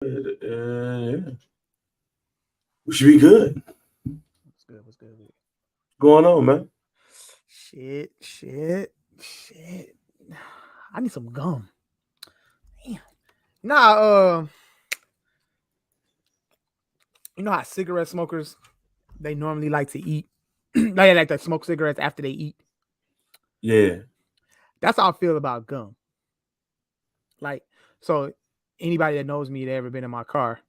Yeah. We should be good. What's good? What's good? With Going on, man? Shit. I need some gum. Damn. Nah, you know how cigarette smokers they normally like to eat, like to smoke cigarettes after they eat. Yeah. That's how I feel about gum. Like, so anybody that knows me that ever been in my car,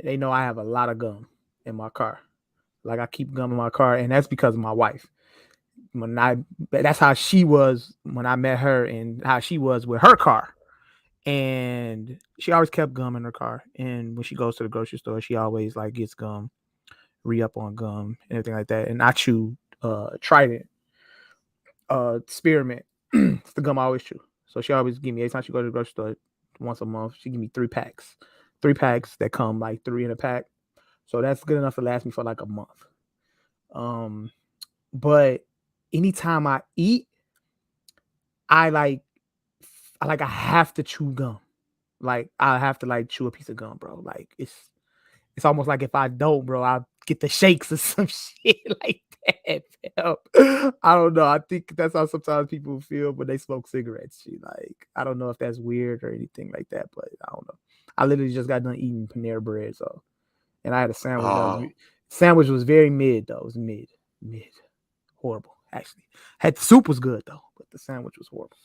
they know I have a lot of gum in my car. Like I keep gum in my car, and that's because of my wife. That's how she was when I met her, and how she was with her car. And she always kept gum in her car. And when she goes to the grocery store, she always like gets gum, re up on gum, and everything like that. And I chew Trident, Spearmint. It's the gum I always chew. So she always give me every time she go to the grocery store once a month. She give me 3 packs, 3 packs that come like 3 in a pack. So that's good enough to last me for like a month. Um, but anytime I eat, I like I have to chew gum. Like I have to like chew a piece of gum, bro. Like it's almost like if I don't, bro, I'll get the shakes or some shit like that. I don't know. I think that's how sometimes people feel when they smoke cigarettes. She like I don't know if that's weird or anything like that, but I don't know. I literally just got done eating Panera bread, so and I had a sandwich that was Oh, sandwich was very mid though. It was mid, horrible actually. Had the soup was good though, but the sandwich was horrible.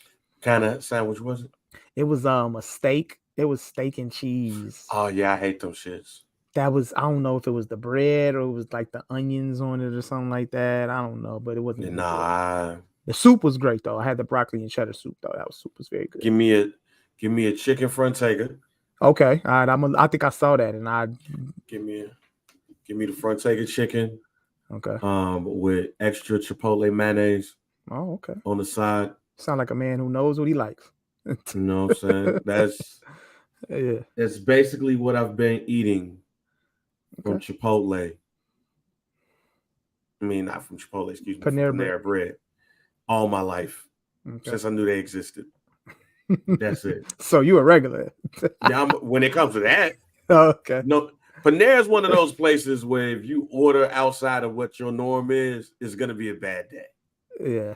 kind of sandwich was it? It was a steak. It was steak and cheese. Oh yeah, I hate them shits. That was I don't know if it was the bread or it was like the onions on it or something like that. I don't know, but it wasn't Yeah, even good. nah, The soup was great though. I had the broccoli and cheddar soup though. That soup was very good. give me a give me a chicken frontega. Okay, all right. I think I saw that and I Give me a give me the frontega chicken. okay. With extra chipotle mayonnaise Oh, okay. on the side. Sound like a man who knows what he likes. You know what I'm saying? Yeah. That's basically what I've been eating from Okay. Chipotle. I mean, not from Chipotle, excuse me, from Panera bread. Panera Bread all my life Okay. since I knew they existed. That's it. So you a regular? Now, when it comes to that, Okay. no, Panera is one of those places where if you order outside of what your norm is, it's gonna be a bad day. Yeah.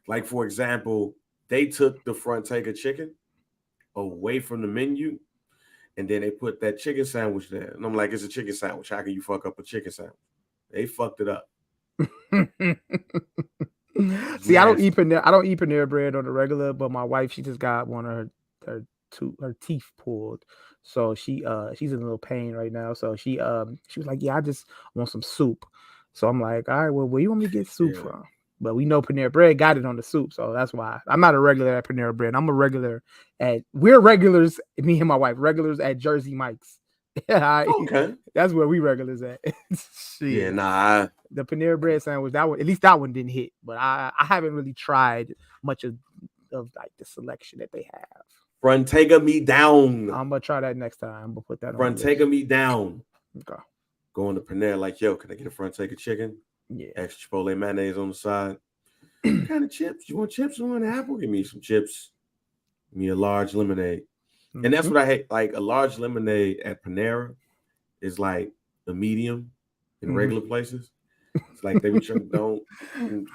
Like for example, they took the Frontega chicken away from the menu, and then they put that chicken sandwich there. And I'm like, it's a chicken sandwich. How can you fuck up a chicken sandwich? They fucked it up. It's See, I don't eat nasty. Panera. I don't eat Panera bread on the regular, but my wife, she just got one of her teeth pulled, so she's in a little pain right now. So she was like, yeah, I just want some soup. So I'm like, all right, well, where you want me to get soup Yeah. from? But we know Panera bread got it on the soup, so that's why I'm not a regular at Panera bread. I'm a regular we're regulars. Me and my wife regulars at Jersey Mike's. Okay. That's where we regulars at. Yeah, Shit. nah. The Panera bread sandwich, that one, at least that one didn't hit. But I haven't really tried much of like the selection that they have. Frontega me down. I'm gonna try that next time. I'm gonna put that on the list. Frontega me down. Okay. Going to Panera like, yo, can I get a Frontega chicken? Yeah. Extra chipotle mayonnaise on the side. What kind of chips? You want chips? You want an apple? Give me some chips. Give me a large lemonade. And that's what I hate. Like a large lemonade at Panera is like a medium in regular places. It's like they be trying, don't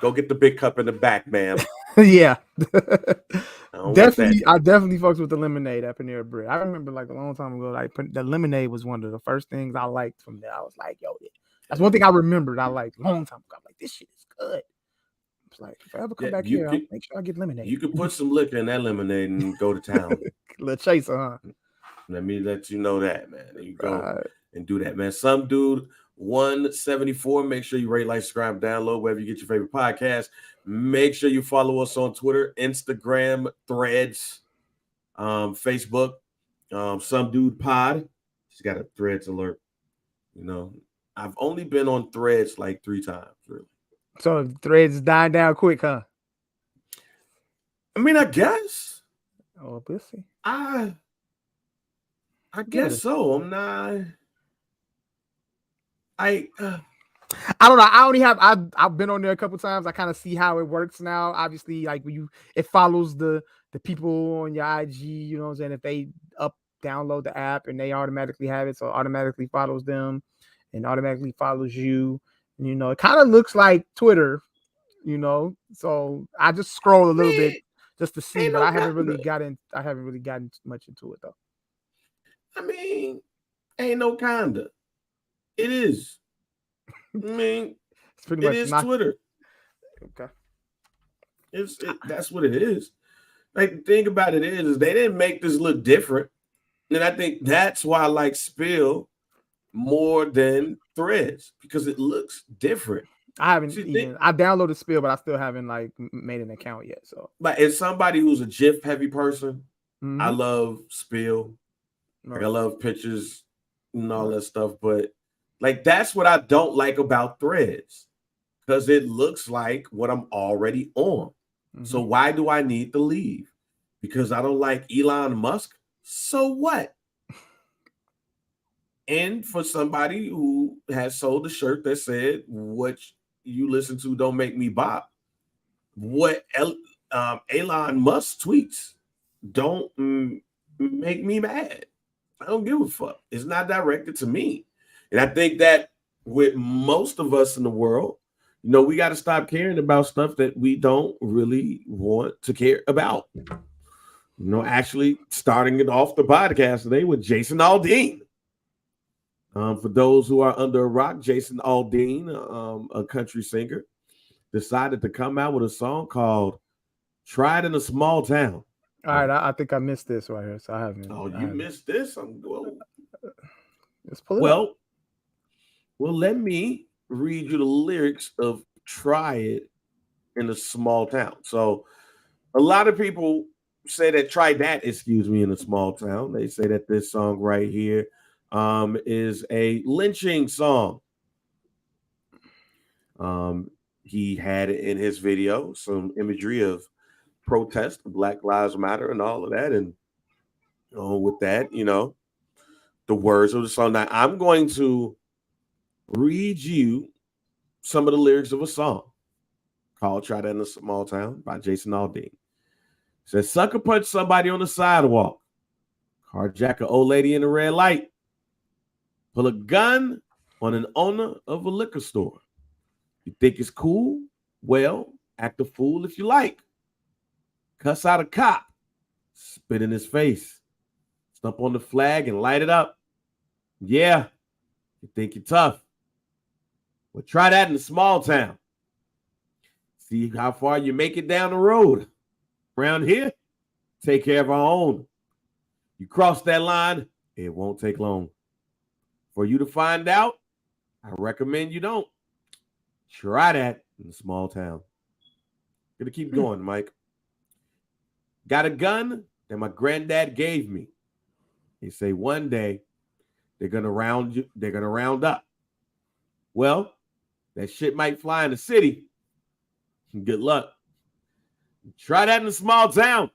go get the big cup in the back, ma'am. Yeah. I don't want that. Definitely, I definitely fucks with the lemonade at Panera Bread. I remember like a long time ago, like the lemonade was one of the first things I liked from there. I was like, yo, that's one thing I remembered. I liked a long time ago. I'm like, this shit is good. It's like if I ever come Yeah, back here, I'll make sure I get lemonade. you could put some liquor in that lemonade and go to town. Little chaser, huh? Let me let you know that, man. There you go Right. and do that, man. Some dude 174. Make sure you rate, like, subscribe, download wherever you get your favorite podcast. Make sure you follow us on Twitter, Instagram, Threads, Facebook. Some dude pod. She's got a Threads alert. You know, I've only been on Threads like 3 times, really. So threads dying down quick, huh? I mean, I guess. Oh, we'll see. I guess so. I'm not. I don't know. I only have I've been on there a couple times. I kind of see how it works now. Obviously, like when it follows the people on your IG, you know what I'm saying? If they download the app and they automatically have it, so it automatically follows them and automatically follows you. And, it kind of looks like Twitter, So I just scroll a little bit just to see, but I haven't really gotten much into it though. I mean, ain't no kinda. It is. I mean, it's pretty much Twitter. Okay. That's what it is. Like, the thing about it is they didn't make this look different. And I think that's why I like Spill more than Threads, because it looks different. I haven't I downloaded Spill, but I still haven't like made an account yet. So, but as somebody who's a GIF heavy person, I love Spill. Like, I love pictures and all that stuff. But like, that's what I don't like about Threads, because it looks like what I'm already on. So why do I need to leave? Because I don't like Elon Musk? So what? And for somebody who has sold a shirt that said, what you listen to don't make me bop, what Elon Musk tweets don't make me mad. I don't give a fuck. It's not directed to me. And I think that with most of us in the world, we got to stop caring about stuff that we don't really want to care about. Actually starting it off the podcast today with Jason Aldean. For those who are under a rock, Jason Aldean, a country singer, decided to come out with a song called "Tried in a Small Town." All right, I think I missed this right here, so I haven't. Oh, you missed this? Let's pull it up. Well, let me read you the lyrics of "Try It in a Small Town." So, a lot of people say that "Try That," in a small town. They say that this song right here is a lynching song. He had in his video some imagery of protest, Black Lives Matter, and all of that. And with that, the words of the song. Now, I'm going to read you some of the lyrics of a song called "Try That in a Small Town" by Jason Aldean. It says, "Sucker punch somebody on the sidewalk, carjack an old lady in a red light, pull a gun on an owner of a liquor store. You think it's cool? Well, act a fool if you like. Cuss out a cop, spit in his face, stomp on the flag and light it up. Yeah, you think you're tough. Well, try that in a small town. See how far you make it down the road. Around here, take care of our own. You cross that line, it won't take long. For you to find out, I recommend you don't. Try that in a small town." Gonna keep going, Mike. "Got a gun that my granddad gave me. They say one day they're gonna round up. Well, that shit might fly in the city. Good luck. Try that in a small town."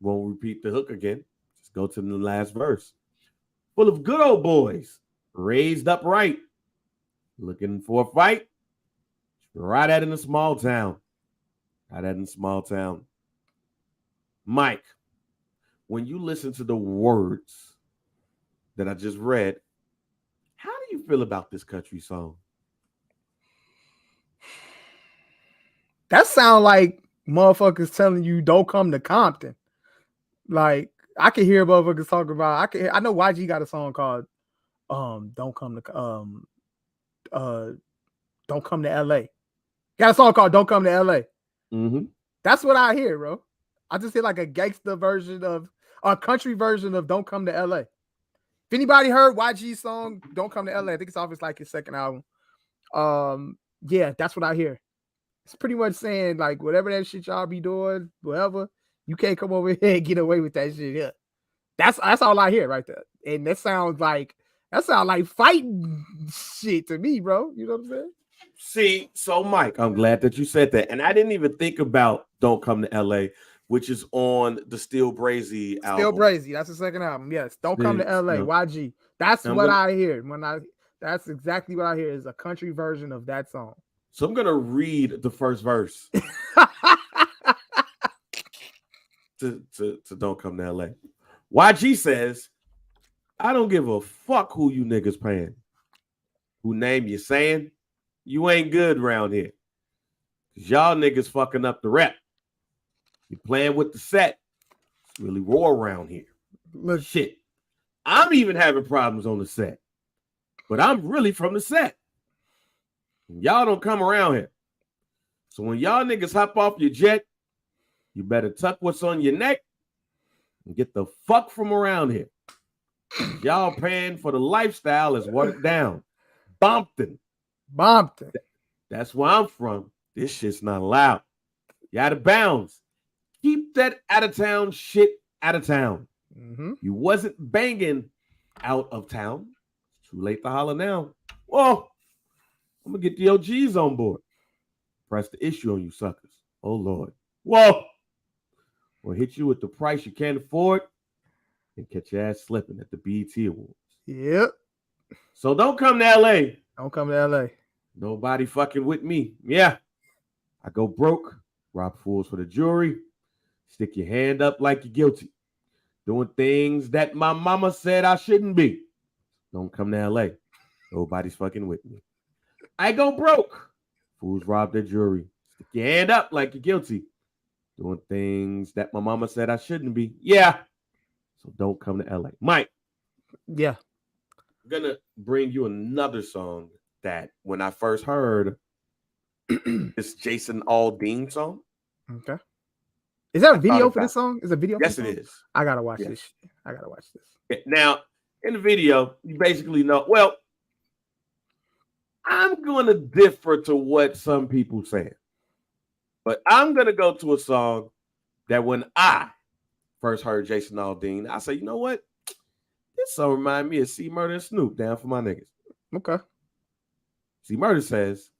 Won't repeat the hook again. Just go to the last verse. "Full of good old boys, raised upright, looking for a fight. Try that in a small town. Try that in a small town." Mike, when you listen to the words that I just read, how do you feel about this country song? That sound like motherfuckers telling you don't come to Compton. Like, I can hear motherfuckers talking about. I know YG got a song called "Don't Come to LA." Got a song called "Don't Come to LA." That's what I hear, bro. I just hear like a gangster version of a country version of "Don't Come to LA." If anybody heard YG's song "Don't Come to LA," I think it's off his like his second album. Yeah, that's what I hear. It's pretty much saying like whatever that shit y'all be doing, whatever, you can't come over here and get away with that shit. Yeah, that's all I hear right there, and that sounds like fighting shit to me, bro. You know what I'm saying? See, so Mike, I'm glad that you said that, and I didn't even think about "Don't Come to LA," which is on the Still Brazy album. Still Brazy, that's the second album. Yes, "Don't Come to LA," YG. That's what I hear that's exactly what I hear is a country version of that song. So I'm gonna read the first verse to "Don't Come to LA." YG says, I don't give a fuck who you niggas paying. Who name you saying? You ain't good around here. Cause y'all niggas fucking up the rep. You playing with the set. It's really raw around here. Look, shit. I'm even having problems on the set. But I'm really from the set. Y'all don't come around here. So when y'all niggas hop off your jet, you better tuck what's on your neck and get the fuck from around here. Y'all paying for the lifestyle is watered down. Bompton. That's where I'm from. This shit's not allowed. You out of bounds. Keep that out of town shit out of town. Mm-hmm. You wasn't banging out of town. It's too late to holler now. Whoa. I'm going to get the OGs on board. Press the issue on you suckers. Oh, Lord. Whoa. Or hit you with the price you can't afford and catch your ass slipping at the BET Awards. Yep. So don't come to LA. Don't come to LA. Nobody fucking with me. Yeah. I go broke, rob fools for the jury, stick your hand up like you're guilty, doing things that my mama said I shouldn't be. Don't come to LA. Nobody's fucking with me. I go broke. Fools rob their jewelry. Stick your hand up like you're guilty, doing things that my mama said I shouldn't be. Yeah. So don't come to LA. Mike. Yeah. I'm going to bring you another song that when I first heard this Jason Aldean song. Okay. Is there a video for this song? Is a video? Yes, for it is. I gotta watch this. I gotta watch this. Now, in the video, you basically know. Well, I'm going to differ to what some people say, but I'm going to go to a song that when I first heard Jason Aldean, I said, you know what? This song reminds me of C Murder and Snoop, Down for My Niggas. Okay. C Murder says,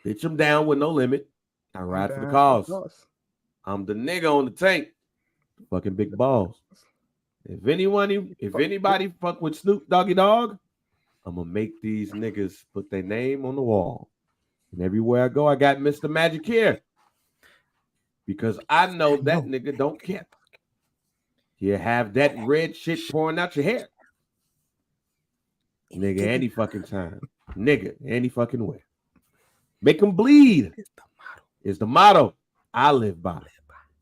bitch, I'm down with no limit. I ride for the cause. I'm the nigga on the tank. Fucking big balls. If anybody fuck with Snoop Doggy Dogg, I'm gonna make these niggas put their name on the wall. And everywhere I go, I got Mr. Magic here. Because I know that nigga don't care. You have that red shit pouring out your hair. Nigga, any fucking time. Nigga, any fucking way. Make them bleed. It's the motto I live by.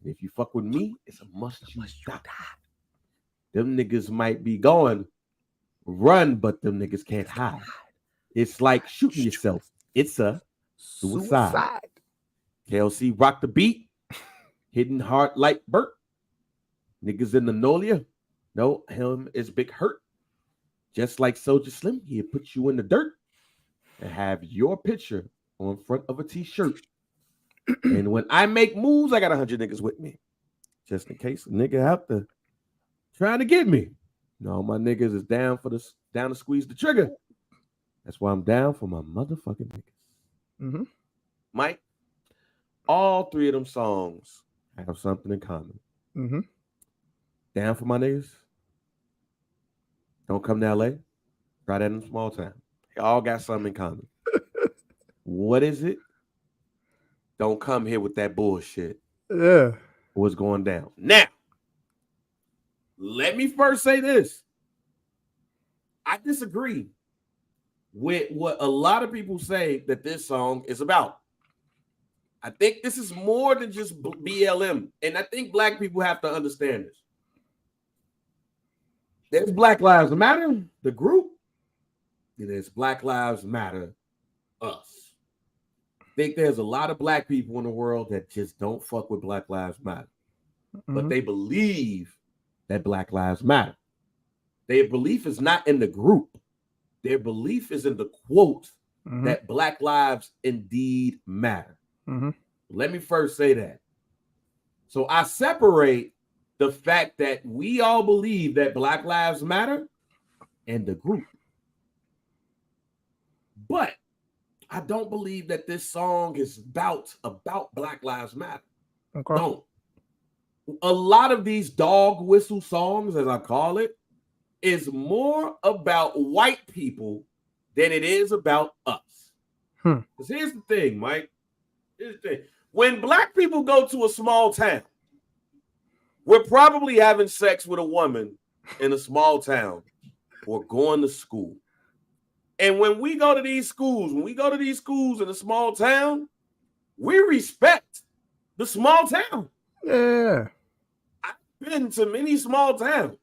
And if you fuck with me, it's a must you die. Them niggas might be going run, but them niggas can't hide. It's like shooting yourself. It's a suicide. KLC rock the beat. Hitting hard like Burt. Niggas in the Nolia. No, him is big hurt. Just like Soulja Slim, he'll put you in the dirt and have your picture on front of a t-shirt. And when I make moves, I got 100 niggas with me. Just in case a nigga out there trying to get me. No, my niggas is down to squeeze the trigger. That's why I'm down for my motherfucking niggas. Mm-hmm. Mike, all three of them songs have something in common. Mm-hmm. Down for my niggas. Don't come to LA. Try that in a small town. They all got something in common. What is it? Don't come here with that bullshit. Yeah. What's going down? Now, let me first say this. I disagree with what a lot of people say that this song is about. I think this is more than just BLM. And I think black people have to understand this. There's Black Lives Matter, the group. And there's Black Lives Matter, us. I think there's a lot of black people in the world that just don't fuck with Black Lives Matter. Mm-hmm. But they believe that Black Lives Matter. Their belief is not in the group. Their belief is in the quote that Black lives indeed matter. Mm-hmm. Let me first say that. So I separate the fact that we all believe that Black lives matter and the group. But I don't believe that this song is about Black Lives Matter. Okay. Don't. A lot of these dog whistle songs, as I call it, is more about white people than it is about us. Because here's the thing, Mike. Here's the thing. When black people go to a small town, we're probably having sex with a woman in a small town or going to school. And when we go to these schools, in a small town, we respect the small town. Yeah. I've been to many small towns.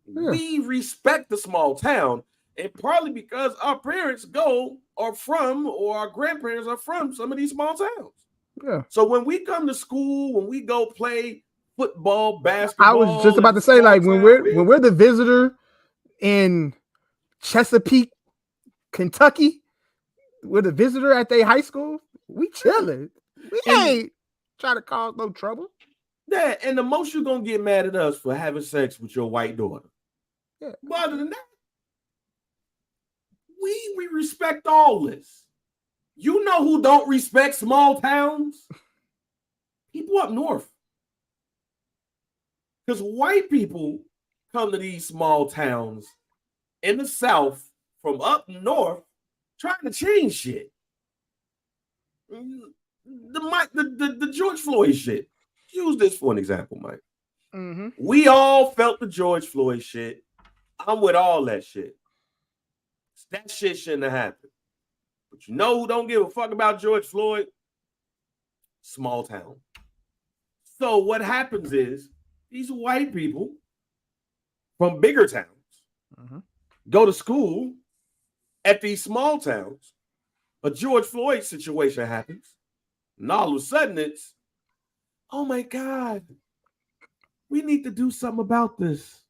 Yeah. We respect the small town, and partly because our parents or our grandparents are from some of these small towns. Yeah. So when we come to school, when we go play football, basketball, I was just about to say, like, when we're the visitor in Chesapeake, Kentucky, we're the visitor at their high school. We chilling. We ain't trying to cause no trouble. Yeah, and the most you're gonna get mad at us for having sex with your white daughter. Yeah. But other than that, we respect all this. You know who don't respect small towns? People up north. Because white people come to these small towns in the South from up north trying to change shit. The George Floyd shit. Use this for an example, Mike. Mm-hmm. We all felt the George Floyd shit. I'm with all that shit. That shit shouldn't have happened. But you know who don't give a fuck about George Floyd? Small town. So what happens is these white people from bigger towns go to school at these small towns. A George Floyd situation happens. And all of a sudden it's, oh my God, we need to do something about this.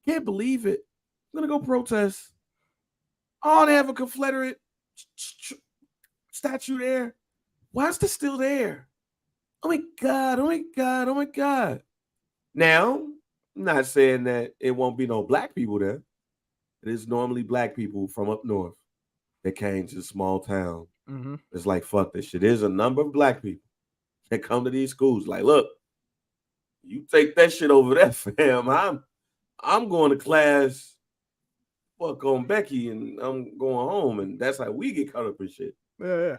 Can't believe it. I'm going to go protest. Oh, they have a Confederate statue there. Why is this still there? Oh my God, oh my God, oh my God. Now, I'm not saying that it won't be no black people there. It is normally black people from up north that came to the small town. Mm-hmm. It's like, fuck this shit. There's a number of black people that come to these schools like, look, you take that shit over there, fam. I'm going to class, fuck on Becky, and I'm going home. And that's how we get caught up in shit. Yeah.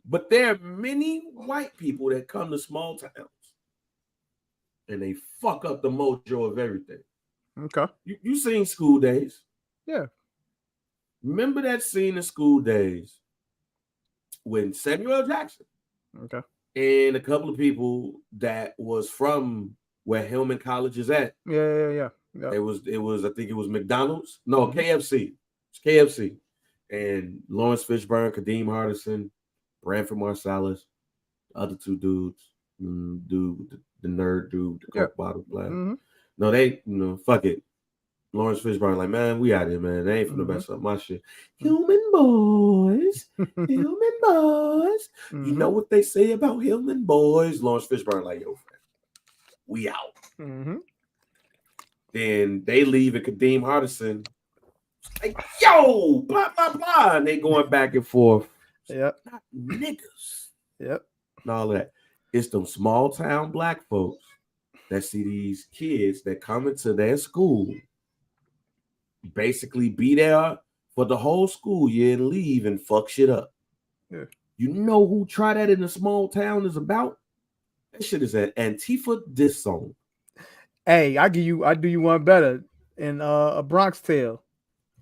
But there are many white people that come to small towns and they fuck up the mojo of everything. Okay. You seen School Days? Yeah. Remember that scene in School Days when Samuel L. Jackson and a couple of people that was from where Hillman College is at. Yeah. It was I think it was McDonald's. No, KFC. It's KFC. And Lawrence Fishburne, Kadeem Hardison, Branford Marsalis, the other two dudes, the nerd dude, the Coke bottle black. No, they, fuck it. Lawrence Fishburne, like, man, we out here, man. They ain't finna mess up my shit. Hillman boys. Hillman boys. You know what they say about Hillman boys? Lawrence Fishburne, like, yo, friend, we out. Then they leave and Kadeem Hardison, like, yo, blah, blah, blah. And they going back and forth. Yep. Not niggas. Yep. And all that. It's them small town black folks that see these kids that come into their school, basically be there for the whole school year and leave and fuck shit up. Yeah. You know who Try That in a Small Town is about? That shit is an Antifa diss song. Hey, I do you one better. In A Bronx Tale,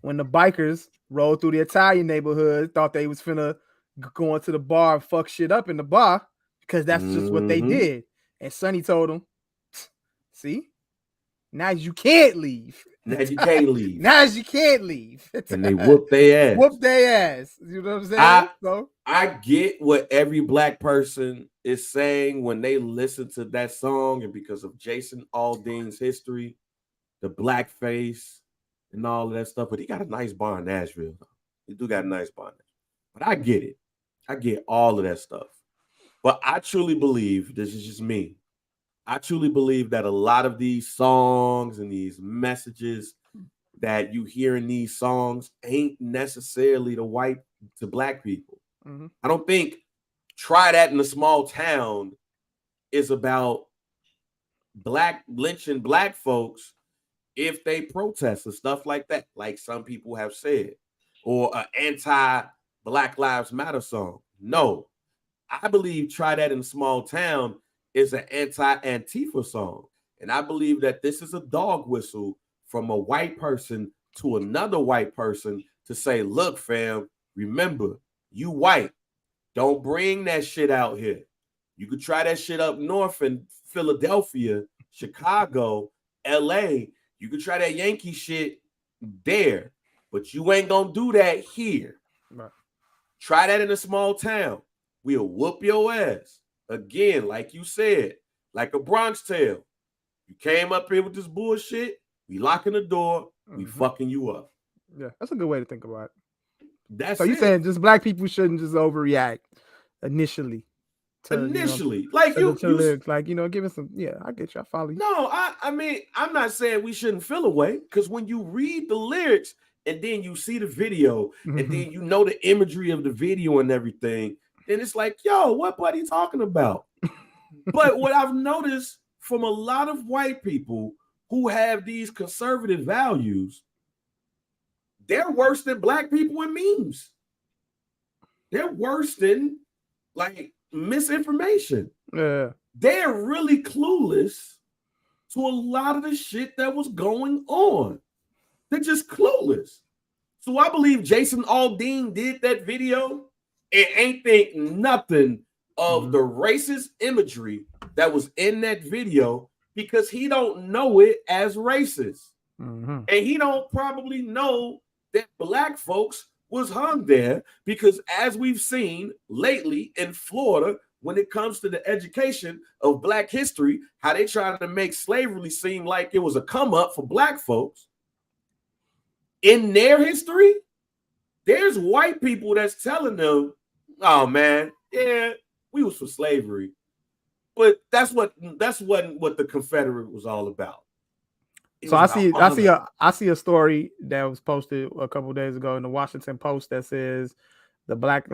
when the bikers rolled through the Italian neighborhood, thought they was finna go into the bar and fuck shit up in the bar because that's just what they did. And Sonny told them, see, now you can't leave. Now you can't leave. Now you can't leave. And they whoop their ass. Whoop their ass. You know what I'm saying? I get what every black person is saying when they listen to that song, and because of Jason Aldean's history, the blackface and all of that stuff. But he got a nice bar in Nashville. He do got a nice bar in Nashville. But I get it. I get all of that stuff. But I truly believe, this is just me, I truly believe that a lot of these songs and these messages that you hear in these songs ain't necessarily to black people. I don't think Try That in a Small Town is about lynching black folks if they protest and stuff like that, like some people have said, or an anti-Black Lives Matter song. No, I believe Try That in a Small Town is an anti-Antifa song. And I believe that this is a dog whistle from a white person to another white person to say, look, fam, remember, you white. Don't bring that shit out here. You could try that shit up north in Philadelphia, Chicago, LA. You could try that Yankee shit there, but you ain't gonna do that here. Right. Try that in a small town. We'll whoop your ass. Again, like you said, like a Bronx tale. You came up here with this bullshit, we locking the door, we fucking you up. Yeah, that's a good way to think about it. That's so you saying just black people shouldn't just overreact initially. Initially, like you lyrics, like give us some. Yeah, I get you. I follow you. No, I mean, I'm not saying we shouldn't feel away, because when you read the lyrics and then you see the video and then you know the imagery of the video and everything, then it's like, yo, what buddy talking about? But what I've noticed from a lot of white people who have these conservative values, they're worse than black people in memes. They're worse than like misinformation. Yeah. They're really clueless to a lot of the shit that was going on. They're just clueless. So I believe Jason Aldean did that video and ain't think nothing of the racist imagery that was in that video, because he don't know it as racist. And he don't probably know that black folks was hung there, because as we've seen lately in Florida, when it comes to the education of black history, how they trying to make slavery seem like it was a come up for black folks. In their history, there's white people that's telling them, oh man, yeah, we was for slavery. But that's what the Confederate was all about. So I see a story that was posted a couple of days ago in the Washington Post that says the Black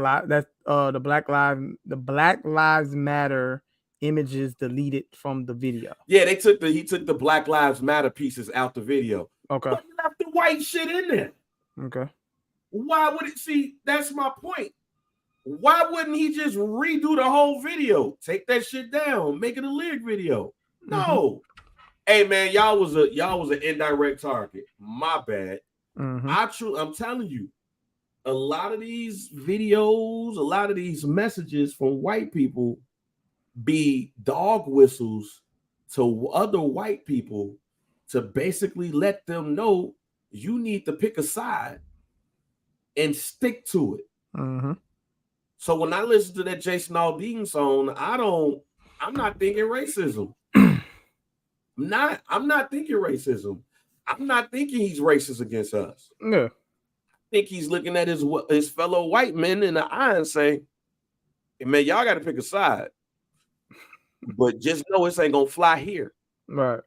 Lives Matter images deleted from the video. Yeah, he took the Black Lives Matter pieces out the video. Okay. But he left the white shit in there. Okay. Why would it see? That's my point. Why wouldn't he just redo the whole video? Take that shit down, make it a lyric video. No. Hey man, y'all was an indirect target. My bad. I'm telling you, a lot of these videos, a lot of these messages from white people be dog whistles to other white people to basically let them know you need to pick a side and stick to it. So when I listen to that Jason Aldean song, I'm not thinking racism. I'm not thinking racism. I'm not thinking he's racist against us. Yeah. I think he's looking at his fellow white men in the eye and saying, hey, man, y'all got to pick a side. But just know this ain't going to fly here. Right.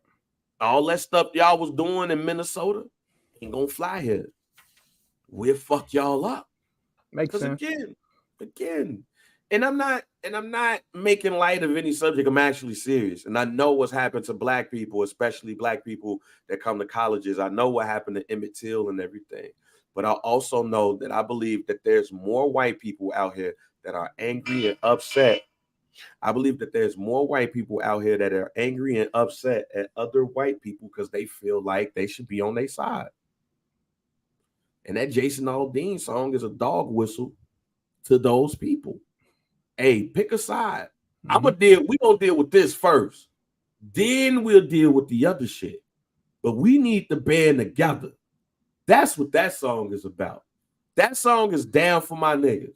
All that stuff y'all was doing in Minnesota ain't going to fly here. We'll fuck y'all up. Makes sense. Again. And I'm not making light of any subject. I'm actually serious. And I know what's happened to black people, especially black people that come to colleges. I know what happened to Emmett Till and everything. But I also know that I believe that there's more white people out here that are angry and upset. I believe that there's more white people out here that are angry and upset at other white people because they feel like they should be on their side. And that Jason Aldean song is a dog whistle to those people. Hey, pick a side. We're gonna deal with this first. Then we'll deal with the other shit. But we need to band together. That's what that song is about. That song is down for my niggas.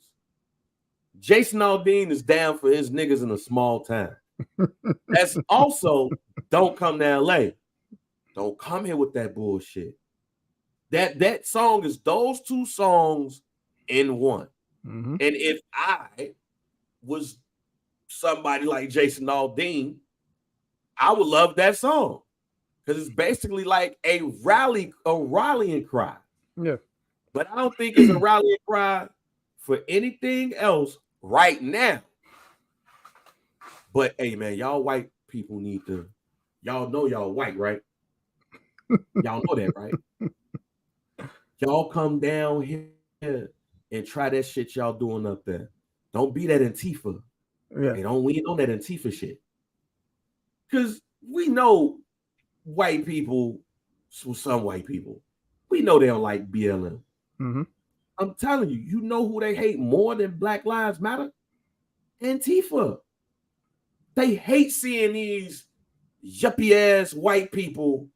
Jason Aldean is down for his niggas in a small town. That's also don't come to LA. Don't come here with that bullshit. That song is those two songs in one. And if I was somebody like Jason Aldean, I would love that song because it's basically like a rallying cry. Yeah. But I don't think it's a rallying cry for anything else right now. But hey, man, y'all white people need to, y'all know y'all white, right? Y'all know that, right? Y'all come down here and try that shit y'all doing up there. Don't be that Antifa. Yeah. We ain't on that Antifa shit. Because we know white people, some white people, we know they don't like BLM. Mm-hmm. I'm telling you, you know who they hate more than Black Lives Matter? Antifa. They hate seeing these yuppie ass white people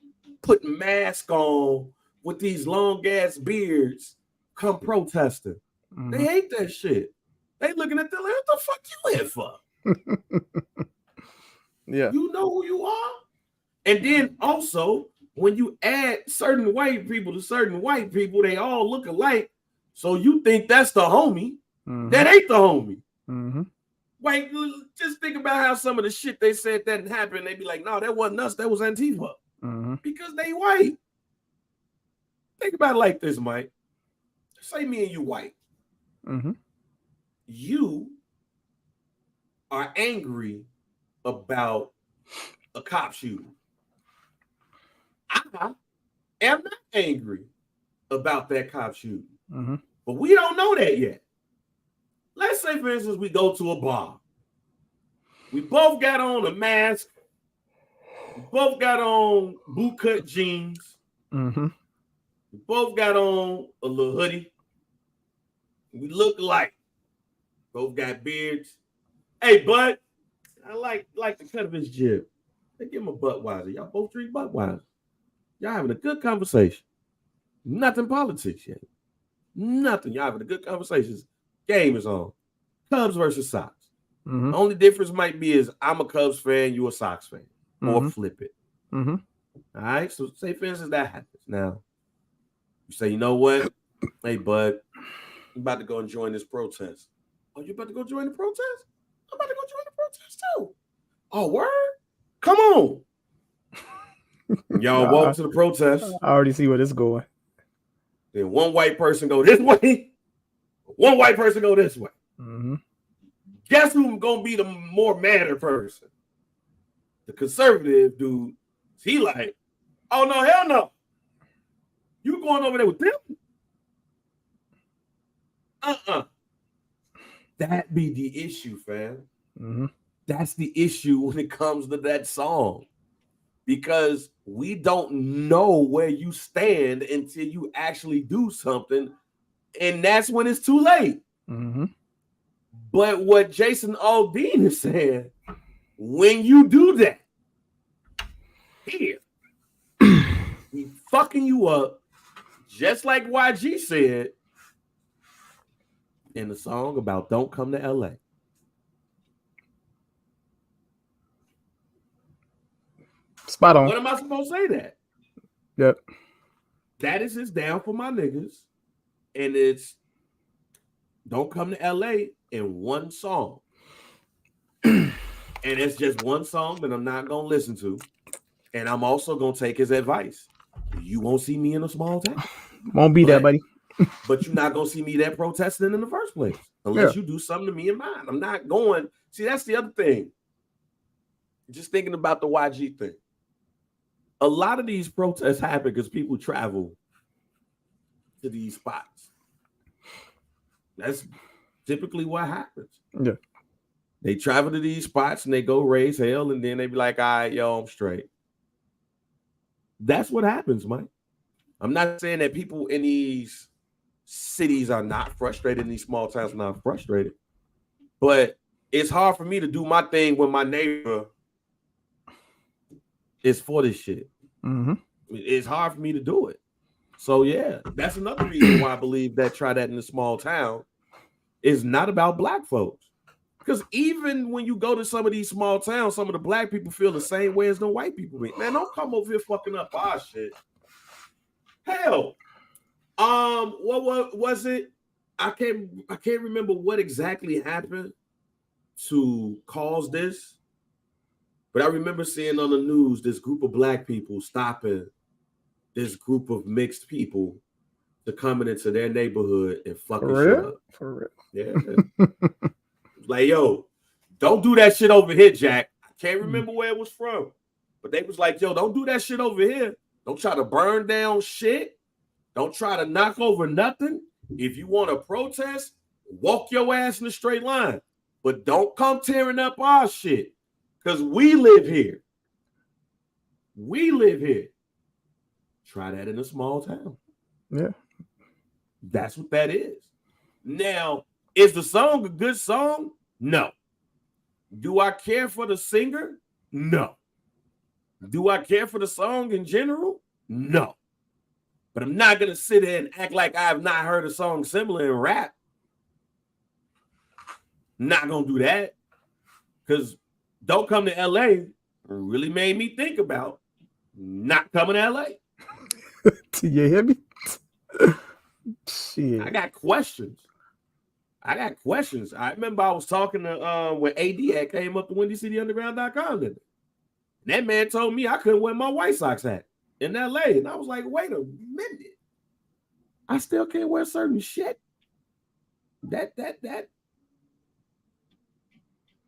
put masks on with these long ass beards come protesting. Mm-hmm. They hate that shit. They looking at them like, what the fuck you here for? Yeah. You know who you are? And then also, when you add certain white people to certain white people, they all look alike. So you think that's the homie. Mm-hmm. That ain't the homie. Mm-hmm. Like, just think about how some of the shit they said that didn't happen. They'd be like, no, that wasn't us. That was Antifa. Mm-hmm. Because they white. Think about it like this, Mike. Say me and you white. Mm-hmm. You are angry about a cop shooting. I am not angry about that cop shooting. Mm-hmm. But we don't know that yet. Let's say, for instance, we go to a bar. We both got on a mask. We both got on bootcut jeans. Mm-hmm. We both got on a little hoodie. We look alike. Both got beards. Hey, bud, I like the cut of his jib. Hey, give him a Budweiser. Y'all both drink Budweiser. Y'all having a good conversation. Nothing politics yet. Nothing. Y'all having a good conversation. Game is on. Cubs versus Sox. Mm-hmm. The only difference might be is I'm a Cubs fan, you a Sox fan. Or flip it. Mm-hmm. All right. So say for instance that happens. Now you say, you know what? Hey, bud, I'm about to go and join this protest. Oh, you about to go join the protest? I'm about to go join the protest too. Oh, word? Come on. Y'all walk to the protest. I already see where this is going. Then one white person go this way. One white person go this way. Mm-hmm. Guess who's gonna be the more madder person? The conservative dude. He like, oh no, hell no. You going over there with them? That be the issue, fam. Mm-hmm. That's the issue when it comes to that song. Because we don't know where you stand until you actually do something. And that's when it's too late. Mm-hmm. But what Jason Aldean is saying, when you do that, here, he fucking you up, just like YG said in the song about Don't Come to LA. Spot on. What am I supposed to say that? Yep. That is his down for my niggas. And it's Don't Come to LA in one song. And it's just one song that I'm not going to listen to. And I'm also going to take his advice. You won't see me in a small town. Won't be there, buddy. But you're not going to see me there protesting in the first place. Unless you do something to me and mine. I'm not going. See, that's the other thing. Just thinking about the YG thing. A lot of these protests happen because people travel to these spots. That's typically what happens. Yeah. They travel to these spots and they go raise hell, and then they be like, all right, yo, I'm straight. That's what happens, Mike. I'm not saying that people in these cities are not frustrated, in these small towns are not frustrated, but it's hard for me to do my thing when my neighbor is for this shit. Mm-hmm. It's hard for me to do it. So yeah, that's another reason why I believe that try that in a small town is not about black folks. Because even when you go to some of these small towns, some of the black people feel the same way as the white people. Man, don't come over here fucking up our shit. Hell, what was it? I can't remember what exactly happened to cause this, but I remember seeing on the news this group of black people stopping this group of mixed people to coming into their neighborhood and fucking shit up. For real. Yeah. Like, yo, don't do that shit over here, Jack. I can't remember where it was from, but they was like, yo, don't do that shit over here. Don't try to burn down shit. Don't try to knock over nothing. If you want to protest, walk your ass in a straight line. But don't come tearing up our shit, because we live here. We live here. Try that in a small town. Yeah. That's what that is. Now, is the song a good song? No. Do I care for the singer? No. Do I care for the song in general? No. But I'm not going to sit here and act like I have not heard a song similar in rap. Not going to do that. Because Don't Come to LA really made me think about not coming to LA. Do you hear me? Shit. I got questions. I remember I was talking to when AD came up to WindyCityUnderground.com. And that man told me I couldn't wear my White Sox hat in LA. And I was like, wait a minute. I still can't wear certain shit. That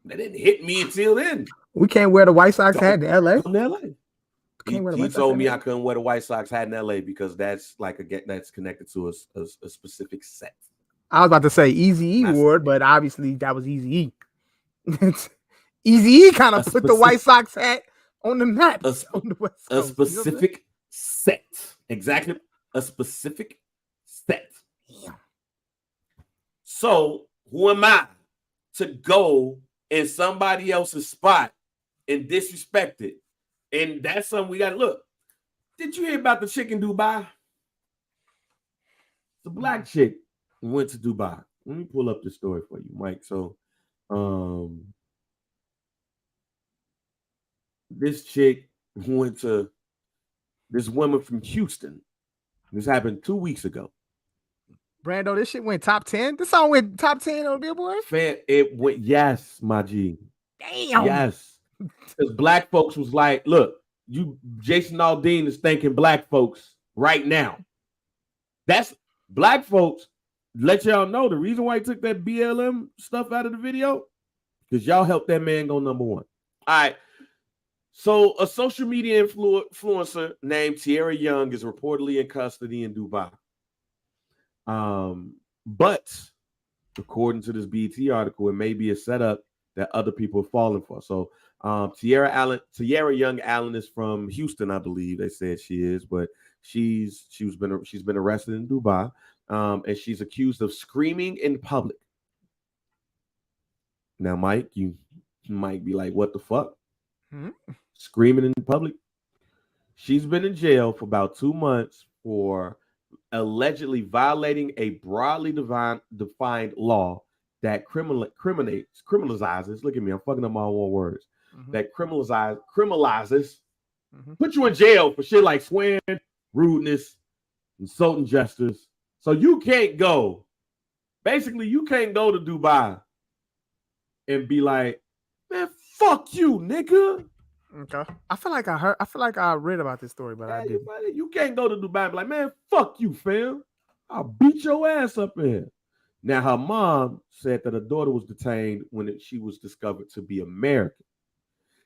didn't hit me until then. We can't wear the White Sox hat in LA. In LA. He told me I couldn't wear the White Sox hat in LA because that's that's connected to a specific set. I was about to say Eazy-E word, but obviously that was Eazy-E. Eazy-E kind of put the White Sox hat on the map. On the West Coast, a specific set. Exactly. A specific set. Yeah. So who am I to go in somebody else's spot and disrespect it? And that's something we got to look. Did you hear about the chick in Dubai? The black chick went to Dubai. Let me pull up the story for you, Mike. So, this chick went to this woman from Houston. This happened 2 weeks ago. Brando, this shit went top 10. This song went top 10 on Billboard. It went, yes, my G. Damn. Yes. Because black folks was like, look, Jason Aldean is thanking black folks right now. That's black folks. Let y'all know the reason why he took that BLM stuff out of the video, because y'all helped that man go number one. All right. So a social media influencer named Tierra Young is reportedly in custody in Dubai. But according to this BET article, it may be a setup that other people are falling for. So Tierra Young Allen is from Houston, I believe they said she is, but she's been arrested in Dubai, and she's accused of screaming in public. Now, Mike, you might be like, "What the fuck?" Screaming in public. She's been in jail for about 2 months for allegedly violating a broadly defined law that criminalizes. Look at me, I'm fucking up my own words. That criminalizes, put you in jail for shit like swearing, rudeness, insulting gestures. So you can't go. Basically, you can't go to Dubai and be like, man, fuck you, nigga. Okay. I feel like I read about this story, but I didn't. You can't go to Dubai and be like, man, fuck you, fam. I'll beat your ass up in here. Now, her mom said that her daughter was detained when she was discovered to be American.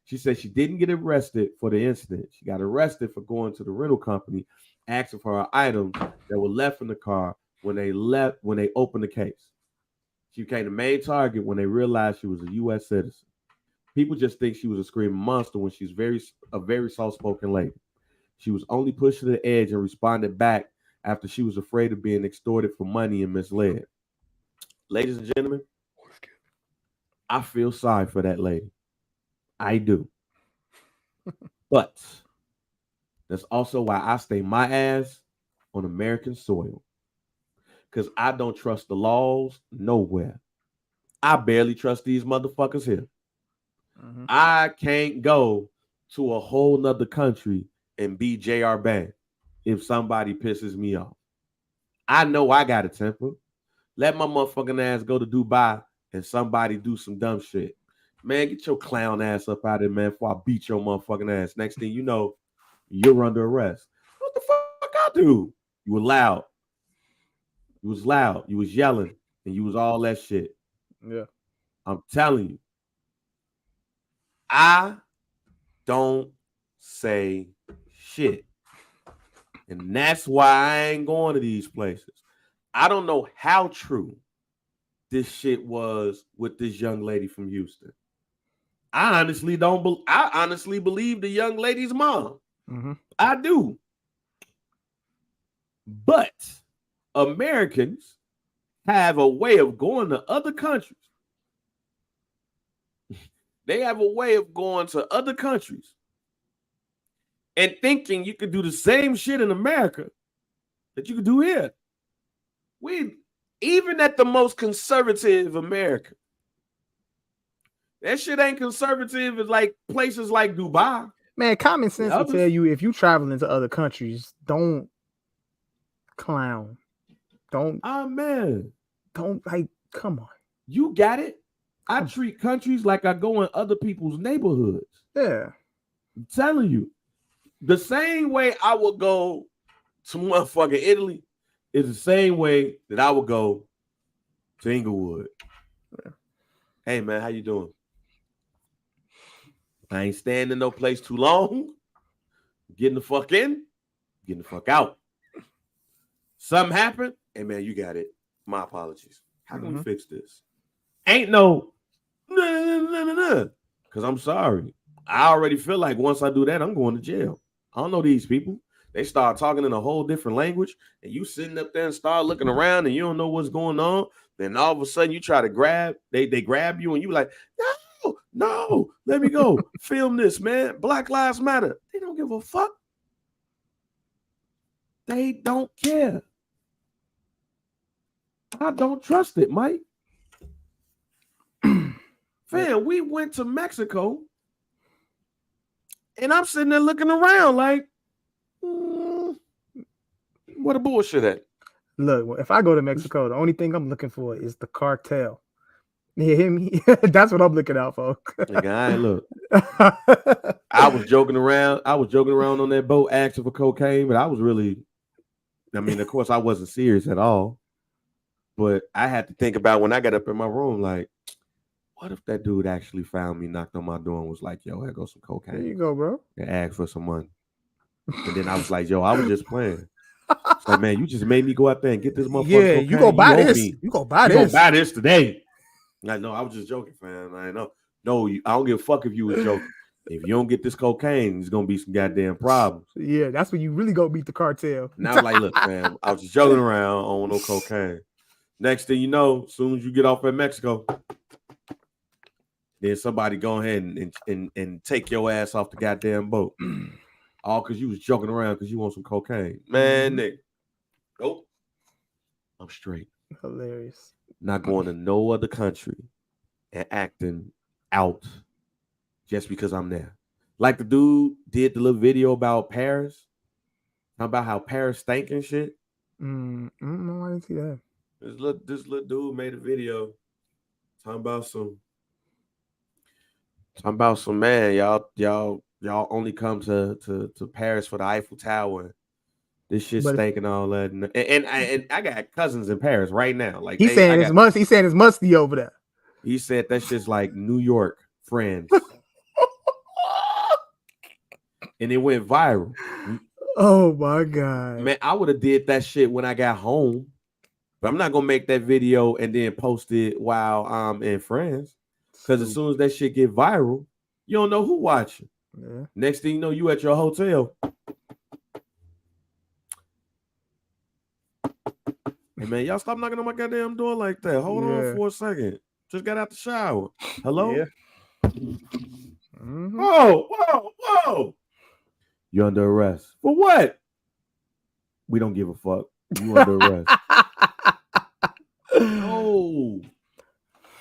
She said she didn't get arrested for the incident. She got arrested for going to the rental company, asking for her items that were left in the car when they opened the case. She became the main target when they realized she was a U.S. citizen. People just think she was a screaming monster when she's a very soft-spoken lady. She was only pushed to the edge and responded back after she was afraid of being extorted for money and misled. Ladies and gentlemen, I feel sorry for that lady. I do. But that's also why I stay my ass on American soil. Because I don't trust the laws nowhere. I barely trust these motherfuckers here. I can't go to a whole nother country and be J.R. Band if somebody pisses me off. I know I got a temper. Let my motherfucking ass go to Dubai and somebody do some dumb shit. Man, get your clown ass up out of there, man, before I beat your motherfucking ass. Next thing you know, you're under arrest. What the fuck I do? You were loud. You was loud. You was yelling. And you was all that shit. Yeah. I'm telling you. I don't say shit. And that's why I ain't going to these places. I don't know how true this shit was with this young lady from Houston. I honestly believe the young lady's mom. Mm-hmm. I do. But Americans have a way of going to other countries. They have a way of going to other countries and thinking you could do the same shit in America that you could do here. Even at the most conservative America, that shit ain't conservative as like places like Dubai. Man, common sense will tell you if you traveling to other countries, don't clown. Don't. Oh man. Don't like. Come on. You got it. I treat countries like I go in other people's neighborhoods. Yeah. I'm telling you. The same way I would go to motherfucking Italy is the same way that I would go to Inglewood. Yeah. Hey man, how you doing? I ain't staying in no place too long. Getting the fuck in, getting the fuck out. Something happened. Hey man, you got it. My apologies. How can we fix this? Ain't no because I'm sorry. I already feel like once I do that, I'm going to jail. I don't know these people. They start talking in a whole different language, and you sitting up there and start looking around, and you don't know what's going on. Then all of a sudden, you try to grab. They grab you, and you like, no, let me go. Film this, man. Black Lives Matter. They don't give a fuck. They don't care. I don't trust it, Mike. Fam, we went to Mexico, and I'm sitting there looking around like, what a bullshit at? Look, if I go to Mexico, the only thing I'm looking for is the cartel. You hear me? That's what I'm looking out for. Nigga, I ain't look. I was joking around. On that boat asking for cocaine, but I was really, of course, I wasn't serious at all. But I had to think about when I got up in my room, like, what if that dude actually found me, knocked on my door, and was like, yo, here goes some cocaine. There you go, bro. And asked for some money. And then I was like, yo, I was just playing. It's like, man, you just made me go out there and get this motherfucker. Yeah, cocaine. you go buy this. Me. You go buy this. Buy this today. Like, no, I was just joking, fam. I know. No, I don't give a fuck if you was joking. If you don't get this cocaine, there's gonna be some goddamn problems. Yeah, that's when you really go beat the cartel. And I was like, look, fam, I was just joking around. I don't want no cocaine. Next thing you know, as soon as you get off at Mexico, then somebody go ahead and take your ass off the goddamn boat. All because you was joking around because you want some cocaine. Man, nigga. Nope. I'm straight. Hilarious. Not going to no other country and acting out just because I'm there. Like the dude did the little video about Paris. About how Paris stank and shit. No, I didn't see that. This little dude made a video talking about some man. Y'all only come to Paris for the Eiffel Tower. This shit stank and all that. And I got cousins in Paris right now. Like he's saying it's musty over there. He said that shit's like New York friends. And it went viral. Oh my God. Man, I would have did that shit when I got home. But I'm not gonna make that video and then post it while I'm in France. Because as soon as that shit get viral, you don't know who watching. Yeah. Next thing you know, you at your hotel. Hey man, y'all stop knocking on my goddamn door like that. Hold on for a second. Just got out the shower. Hello? Yeah. Whoa. You under arrest. For what? We don't give a fuck. You under arrest. No.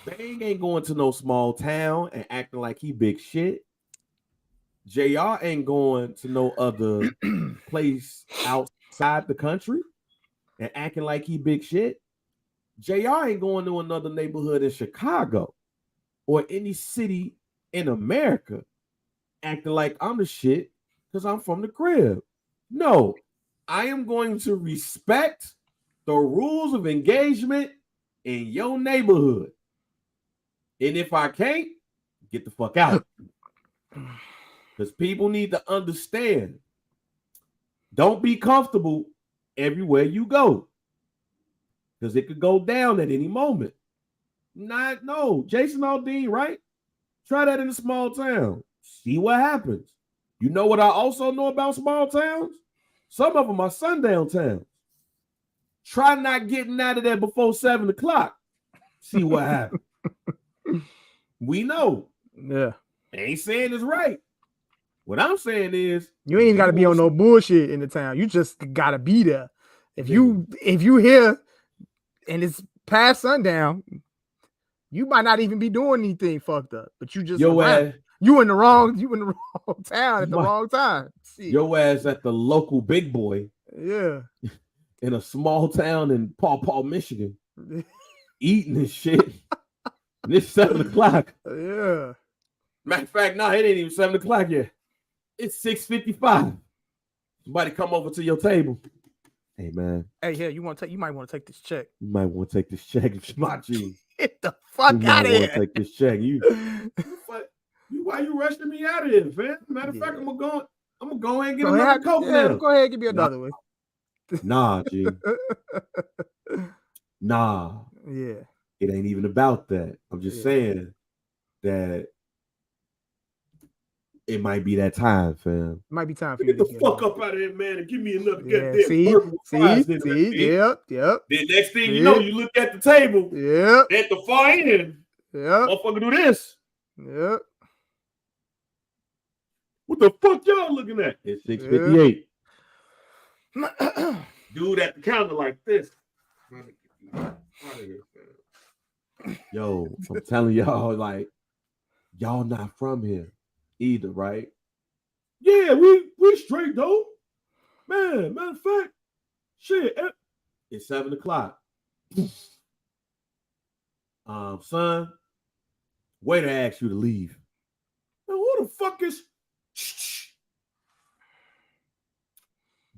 Bang ain't going to no small town and acting like he big shit. JR ain't going to no other place outside the country and acting like he big shit. JR ain't going to another neighborhood in Chicago or any city in America acting like I'm the shit because I'm from the crib. No, I am going to respect the rules of engagement in your neighborhood. And if I can't, get the fuck out. Because people need to understand. Don't be comfortable everywhere you go. Because it could go down at any moment. No, Jason Aldean, right? Try that in a small town. See what happens. You know what I also know about small towns? Some of them are sundown towns. Try not getting out of there before 7 o'clock. See what happens. We know. Yeah. I ain't saying it's right. What I'm saying is you ain't even got to be on no bullshit in the town. You just got to be there. If you here and it's past sundown, you might not even be doing anything fucked up, but you just around. You in the wrong town at the wrong time. See. Your ass at the local big boy. Yeah. In a small town in Paw Paw, Michigan. Eating this shit. And it's 7 o'clock. Yeah. Matter of fact, no, it ain't even 7 o'clock yet. It's 6:55. Somebody come over to your table. Hey man. Hey, yeah, you might want to take this check. You might want to take this check. My G. Get the fuck out of here. Take this check. Why you rushing me out of here, man? Matter of fact, I'm gonna go ahead and get another Coke now. Go ahead and give me another one. Nah, G. Nah. Yeah. It ain't even about that. I'm just saying that it might be that time, fam. It might be time for you to get the fuck up out of here, man, and give me another goddamn See? Yep. The next thing you know, you look at the table. Yep. At the far end. Yep. Motherfucker do this. Yep. What the fuck y'all looking at? It's 6:58. Dude at the counter like this. Yo, I'm telling y'all, like, y'all not from here either, right? Yeah, we straight though. Man, matter of fact, shit, it's 7 o'clock. Son, waiter asked you to leave. Now, who the fuck is?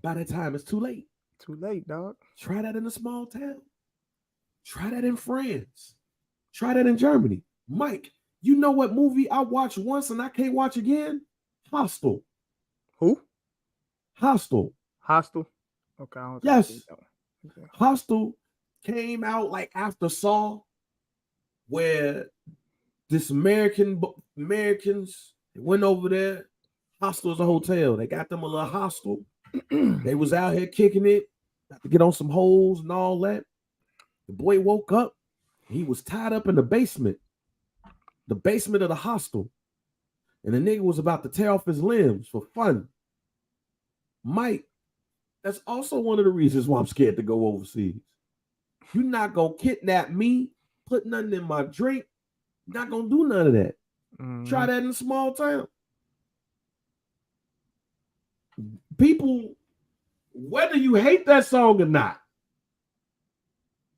By that time, it's too late. Too late, dog. Try that in a small town. Try that in France. Try that in Germany. Mike, you know what movie I watched once and I can't watch again? Hostel. Who? Hostel. Hostel? Okay. Yes. Okay. Hostel came out like after Saw, where this Americans went over there. Hostel is a hotel. They got them a little hostel. They was out here kicking it, got to get on some holes and all that. The boy woke up. He was tied up in the basement of the hostel. And the nigga was about to tear off his limbs for fun. Mike, that's also one of the reasons why I'm scared to go overseas. You're not going to kidnap me, put nothing in my drink. You're not going to do none of that. Try that in a small town. People, whether you hate that song or not,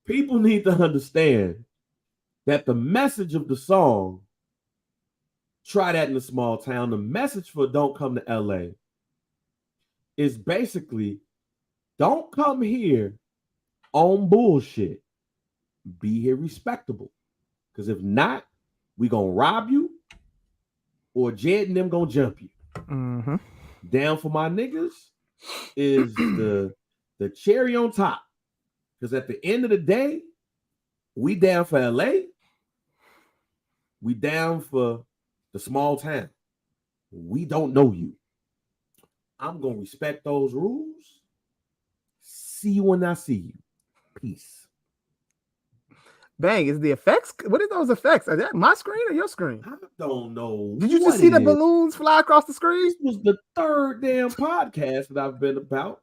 people need to understand that the message of the song, try that in a small town, the message for Don't Come to LA is basically, don't come here on bullshit. Be here respectable. Because if not, we gonna rob you or Jed and them gonna jump you. Mm-hmm. Down for my niggas is the cherry on top. Because at the end of the day, we down for LA. We down for the small town. We don't know you. I'm going to respect those rules. See you when I see you. Peace. Bang, is the effects? What are those effects? Are that my screen or your screen? I don't know. Did you just see the balloons fly across the screen? This was the third damn podcast that I've been about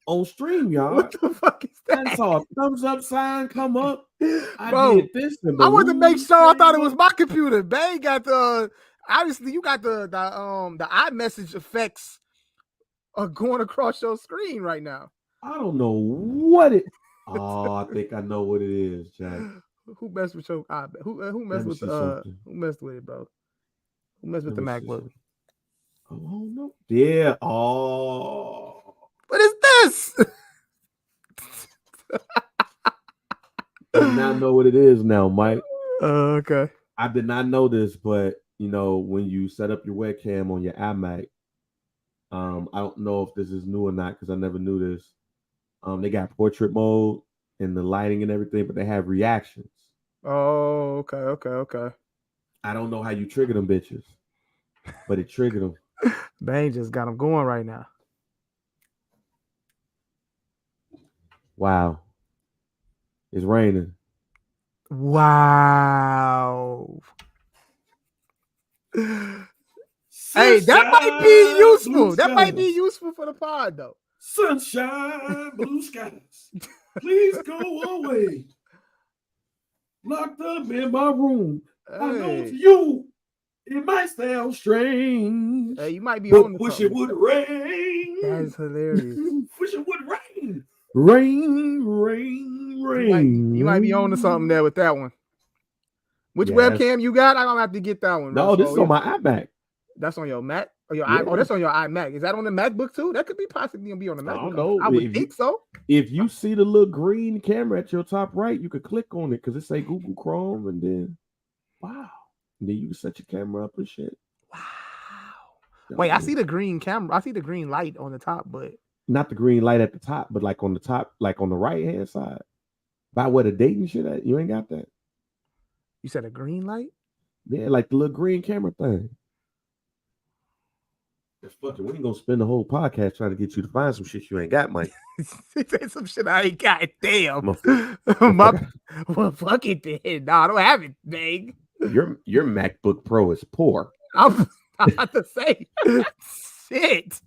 on StreamYard. What the fuck is that? I saw a thumbs up sign come up. Bro, did this. I wanted to make sure. I thought it was my computer. Bang got the obviously you got the iMessage effects are going across your screen right now. I don't know what it. Oh, I think I know what it is, Jack. Who messed with your iPad? Who messed with who messed with it, bro? Who messed with the MacBook? Oh no. Yeah. Oh. What is this? I do not know what it is now, Mike. Okay. I did not know this, but you know, when you set up your webcam on your iMac, I don't know if this is new or not because I never knew this. They got portrait mode and the lighting and everything, but they have reactions. Oh, okay. I don't know how you trigger them bitches, but it triggered them. Bang just got him going right now. Wow. It's raining. Wow. Hey, that Sunshine, might be useful. blue That might be skies. useful for the pod, though. Sunshine, blue skies. Please go away. Locked up in my room. I know to Hey, you, it might sound strange, you might be on but to wish it something. would rain. That's hilarious. Wish it would rain. Rain, rain, rain. You might be on to something there with that one. Which Yes. webcam you got? I don't have to get that one. No, this is on my iMac. That's on your Mac or your Yeah. Oh, that's on your iMac. Is that on the MacBook too? That could be possibly gonna be on the MacBook. I don't know. I would think so. If you see the little green camera at your top right, you could click on it because it say Google Chrome, and then wow, and then you can set your camera up and shit. Wow. Yeah, Wait, I see the green camera. I see the green light on the top, but not the green light at the top, but like on the top, like on the right hand side, by where the dating shit at. You ain't got that. You said a green light? Yeah, like the little green camera thing. That's fucking. We ain't gonna spend the whole podcast trying to get you to find some shit you ain't got, Mike. Some shit I ain't got. Damn. Well, fuck it then. No, I don't have it, dang. Your MacBook Pro is poor. I'm about to say shit.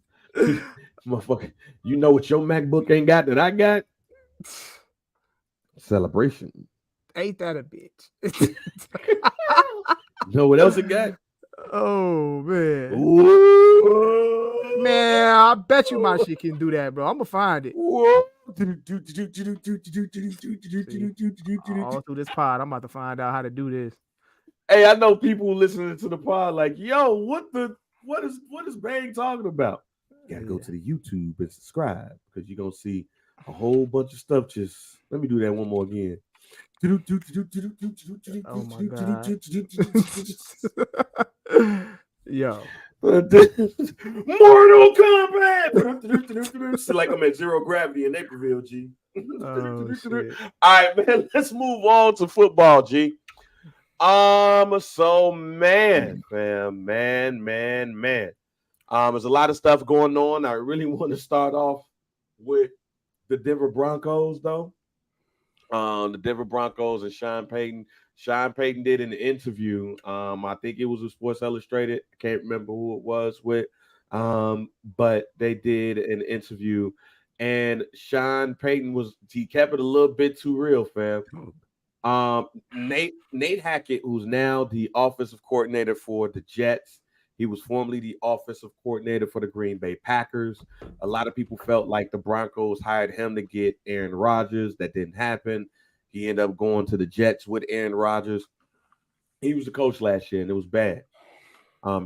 Motherfucker, you know what your MacBook ain't got that I got? Celebration. Ain't that a bitch? You know what else it got? Oh man. Ooh. Man, I bet you my shit can do that, bro. I'm gonna find it. All through this pod, I'm about to find out how to do this. Hey, I know people listening to the pod like, yo, what is Bang talking about? You gotta go to the YouTube and subscribe because you're gonna see a whole bunch of stuff. Just let me do that one more again. Oh my god. Yo. Mortal Kombat. It's like I'm at zero gravity in Naperville, G. Oh, shit. All right, man. Let's move on to football, G. So man. There's a lot of stuff going on. I really want to start off with the Denver Broncos, though. The Denver Broncos and Sean Payton. Sean Payton did an interview. I think it was with Sports Illustrated. I can't remember who it was with. But they did an interview, and Sean Payton he kept it a little bit too real, fam. Nate Hackett, who's now the offensive coordinator for the Jets. He was formerly the offensive coordinator for the Green Bay Packers. A lot of people felt like the Broncos hired him to get Aaron Rodgers. That didn't happen. He ended up going to the Jets with Aaron Rodgers. He was the coach last year, and it was bad.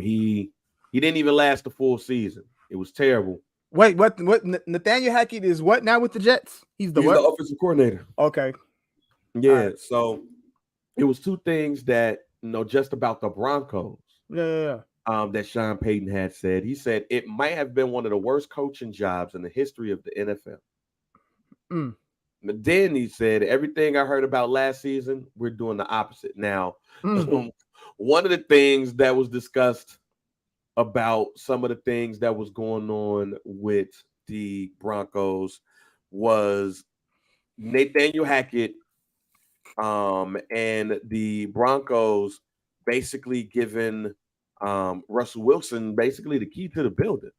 He didn't even last the full season. It was terrible. Wait, what? Nathaniel Hackett is what now with the Jets? He's the offensive coordinator. Okay. Yeah. Right. So it was two things that just about the Broncos. Yeah. That Sean Payton had said. He said it might have been one of the worst coaching jobs in the history of the NFL. But then he said, everything I heard about last season, we're doing the opposite. Now, one of the things that was discussed about some of the things that was going on with the Broncos was Nathaniel Hackett and the Broncos basically giving Russell Wilson basically the key to the building.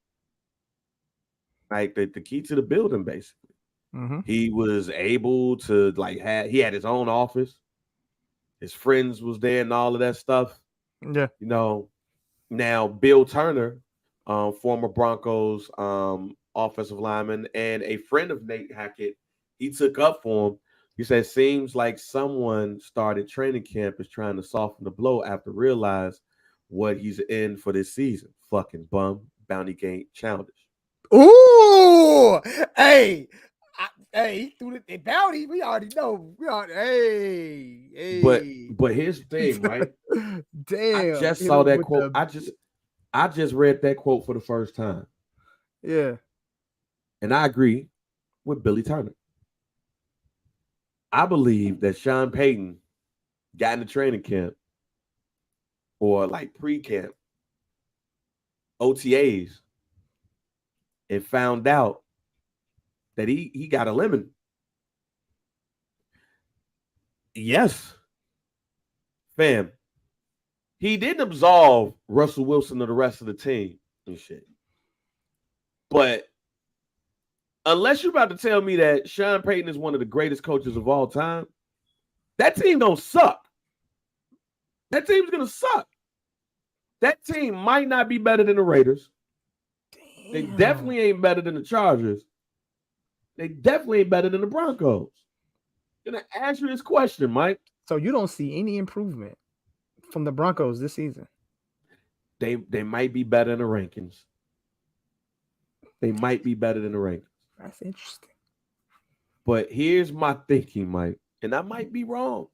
Like the key to the building, basically. Mm-hmm. He was able to he had his own office. His friends was there and all of that stuff. Yeah. Now Bill Turner, former Broncos offensive lineman and a friend of Nate Hackett, he took up for him. He said, seems like someone started training camp is trying to soften the blow after realize what he's in for this season. Fucking bum, bounty gate, childish. Ooh, hey, he threw the bounty. We already know. Hey. But here's the thing, right? Damn. I just saw that quote. I just read that quote for the first time. Yeah. And I agree with Billy Turner. I believe that Sean Payton got in the training camp or like pre-camp OTAs and found out that he got a lemon. Yes, fam. He didn't absolve Russell Wilson or the rest of the team and shit. But unless you're about to tell me that Sean Payton is one of the greatest coaches of all time, that team don't suck. That team's going to suck. That team might not be better than the Raiders. Damn. They definitely ain't better than the Chargers. They definitely ain't better than the Broncos. I'm going to ask you this question, Mike. So you don't see any improvement from the Broncos this season? They might be better in the rankings. They might be better than the rankings. That's interesting. But here's my thinking, Mike, and I might be wrong.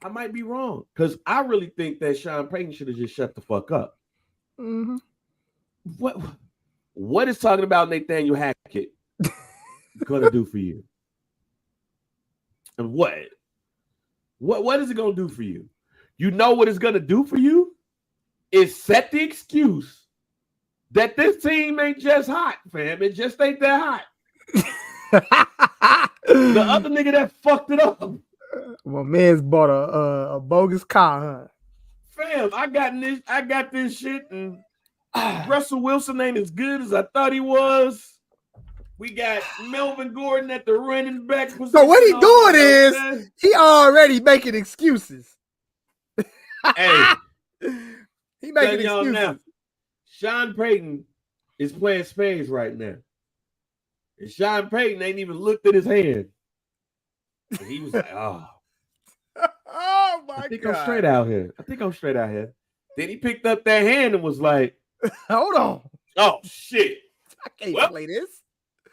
Because I really think that Sean Payton should have just shut the fuck up. Mm-hmm. What is talking about Nathaniel Hackett gonna do for you? And what is it gonna do for you? You know what it's gonna do for you? Is set the excuse that this team ain't just hot, fam. It just ain't that hot. The other nigga that fucked it up. Well, man's bought a bogus car, huh? Fam, I got this shit, and Russell Wilson ain't as good as I thought he was. We got Melvin Gordon at the running back position. So what he doing is he already making excuses. Hey, he making excuses. Now, Sean Payton is playing spades right now. And Sean Payton ain't even looked at his hand. And he was like, oh. Oh, my God. I think I'm straight out here. Then he picked up that hand and was like, hold on. Oh, shit. I can't play this.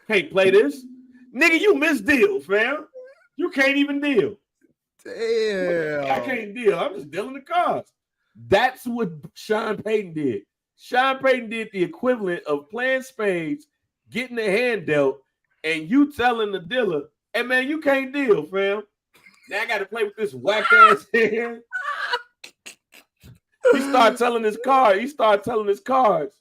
Can't play this. Nigga, you missed deal, fam. You can't even deal. Damn. I can't deal. I'm just dealing the cards. That's what Sean Payton did. Sean Payton did the equivalent of playing spades, getting a hand dealt, and you telling the dealer, hey, man, you can't deal, fam. Now I got to play with this whack-ass hand. He started telling his cards.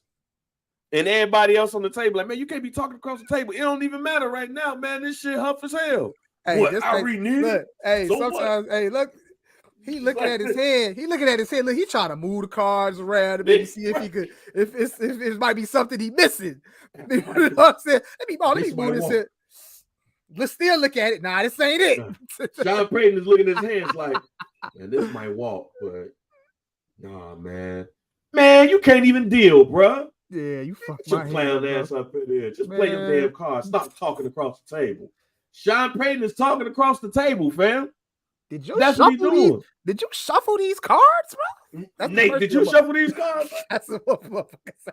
And everybody else on the table, like, man, you can't be talking across the table. It don't even matter right now, man. This shit huff as hell. Hey, what? I reneged? Look, hey, so sometimes, what? hey, look. He looking at his head. Look, he trying to move the cards around to maybe see if he could, if it might be something he missing. You know what I'm saying? Let me move this here. Let's still look at it. Nah, this ain't it. Sean Payton is looking at his hands like, man, this might walk, but nah, man. Man, you can't even deal, bro. Yeah, you fucked your clown ass up in there. Just play them damn cards. Stop talking across the table. Sean Payton is talking across the table, fam. Did you shuffle these cards, bro? Nate, did you shuffle these cards? That's what I'm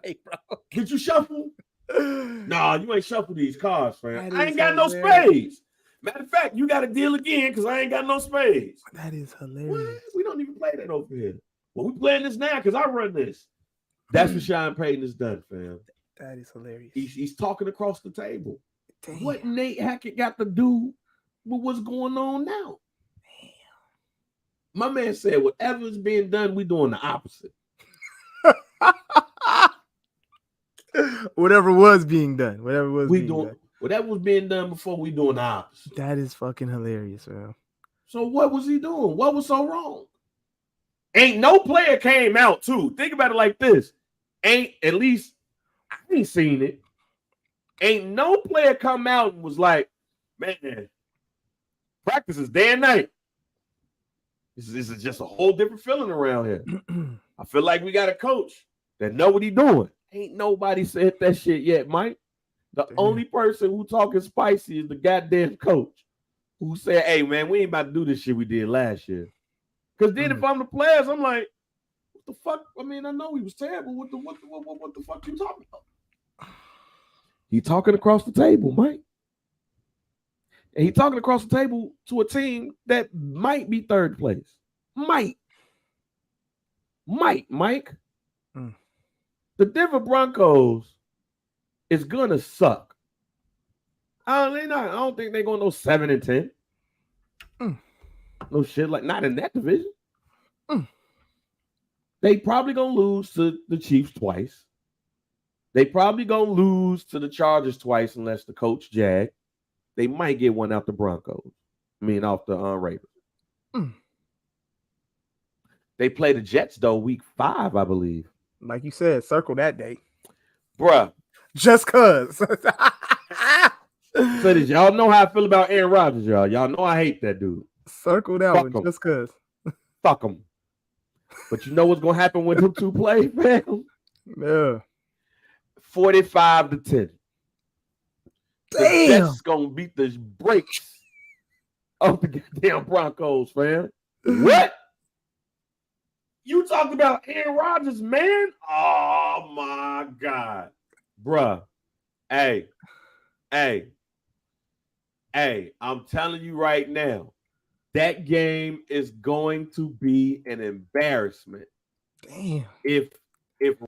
say, bro. Did you shuffle? Nah, you ain't shuffle these cards, fam. I ain't got hilarious. no spades. Matter of fact, you got to deal again because I ain't got no spades. That is hilarious. What? We don't even play that over here. Well, we playing this now because I run this. That's what Sean Payton has done, fam. That is hilarious. He's talking across the table. Damn. What Nate Hackett got to do with what's going on now? Damn. My man said, whatever's being done, we doing the opposite. Whatever was being done. Whatever was being done before, we doing the opposite. That is fucking hilarious, man. So what was he doing? What was so wrong? Ain't no player came out, too. Think about it like this. At least I ain't seen it. Ain't no player come out and was like, man, practice is day and night. This is just a whole different feeling around here. I feel like we got a coach that know what he doing. Ain't nobody said that shit yet, Mike. The only person who talking spicy is the goddamn coach who said, hey, man, we ain't about to do this shit we did last year. Because then if I'm the players, I'm like, what the fuck? I mean, I know he was terrible. What the fuck you talking about? He talking across the table, Mike. And he talking across the table to a team that might be third place. Mike. The Denver Broncos is gonna suck. I don't think they're going to go 7-10. No shit, like not in that division. They probably gonna lose to the Chiefs twice. They probably gonna lose to the Chargers twice unless the coach jag. They might get one out the Broncos. Off the Ravens. Mm. They play the Jets though week 5, I believe. Like you said, circle that day, Bruh. Just cause. So did y'all know how I feel about Aaron Rodgers, y'all? Y'all know I hate that dude. Circle that Fuck one, just cause. Fuck him. But you know what's gonna happen when them two play, fam? Yeah. 45-10. The Jets gonna beat the brakes of the goddamn Broncos, fam. What? You talked about Aaron Rodgers, man? Oh my God. Bruh. Hey, I'm telling you right now, that game is going to be an embarrassment. Damn. If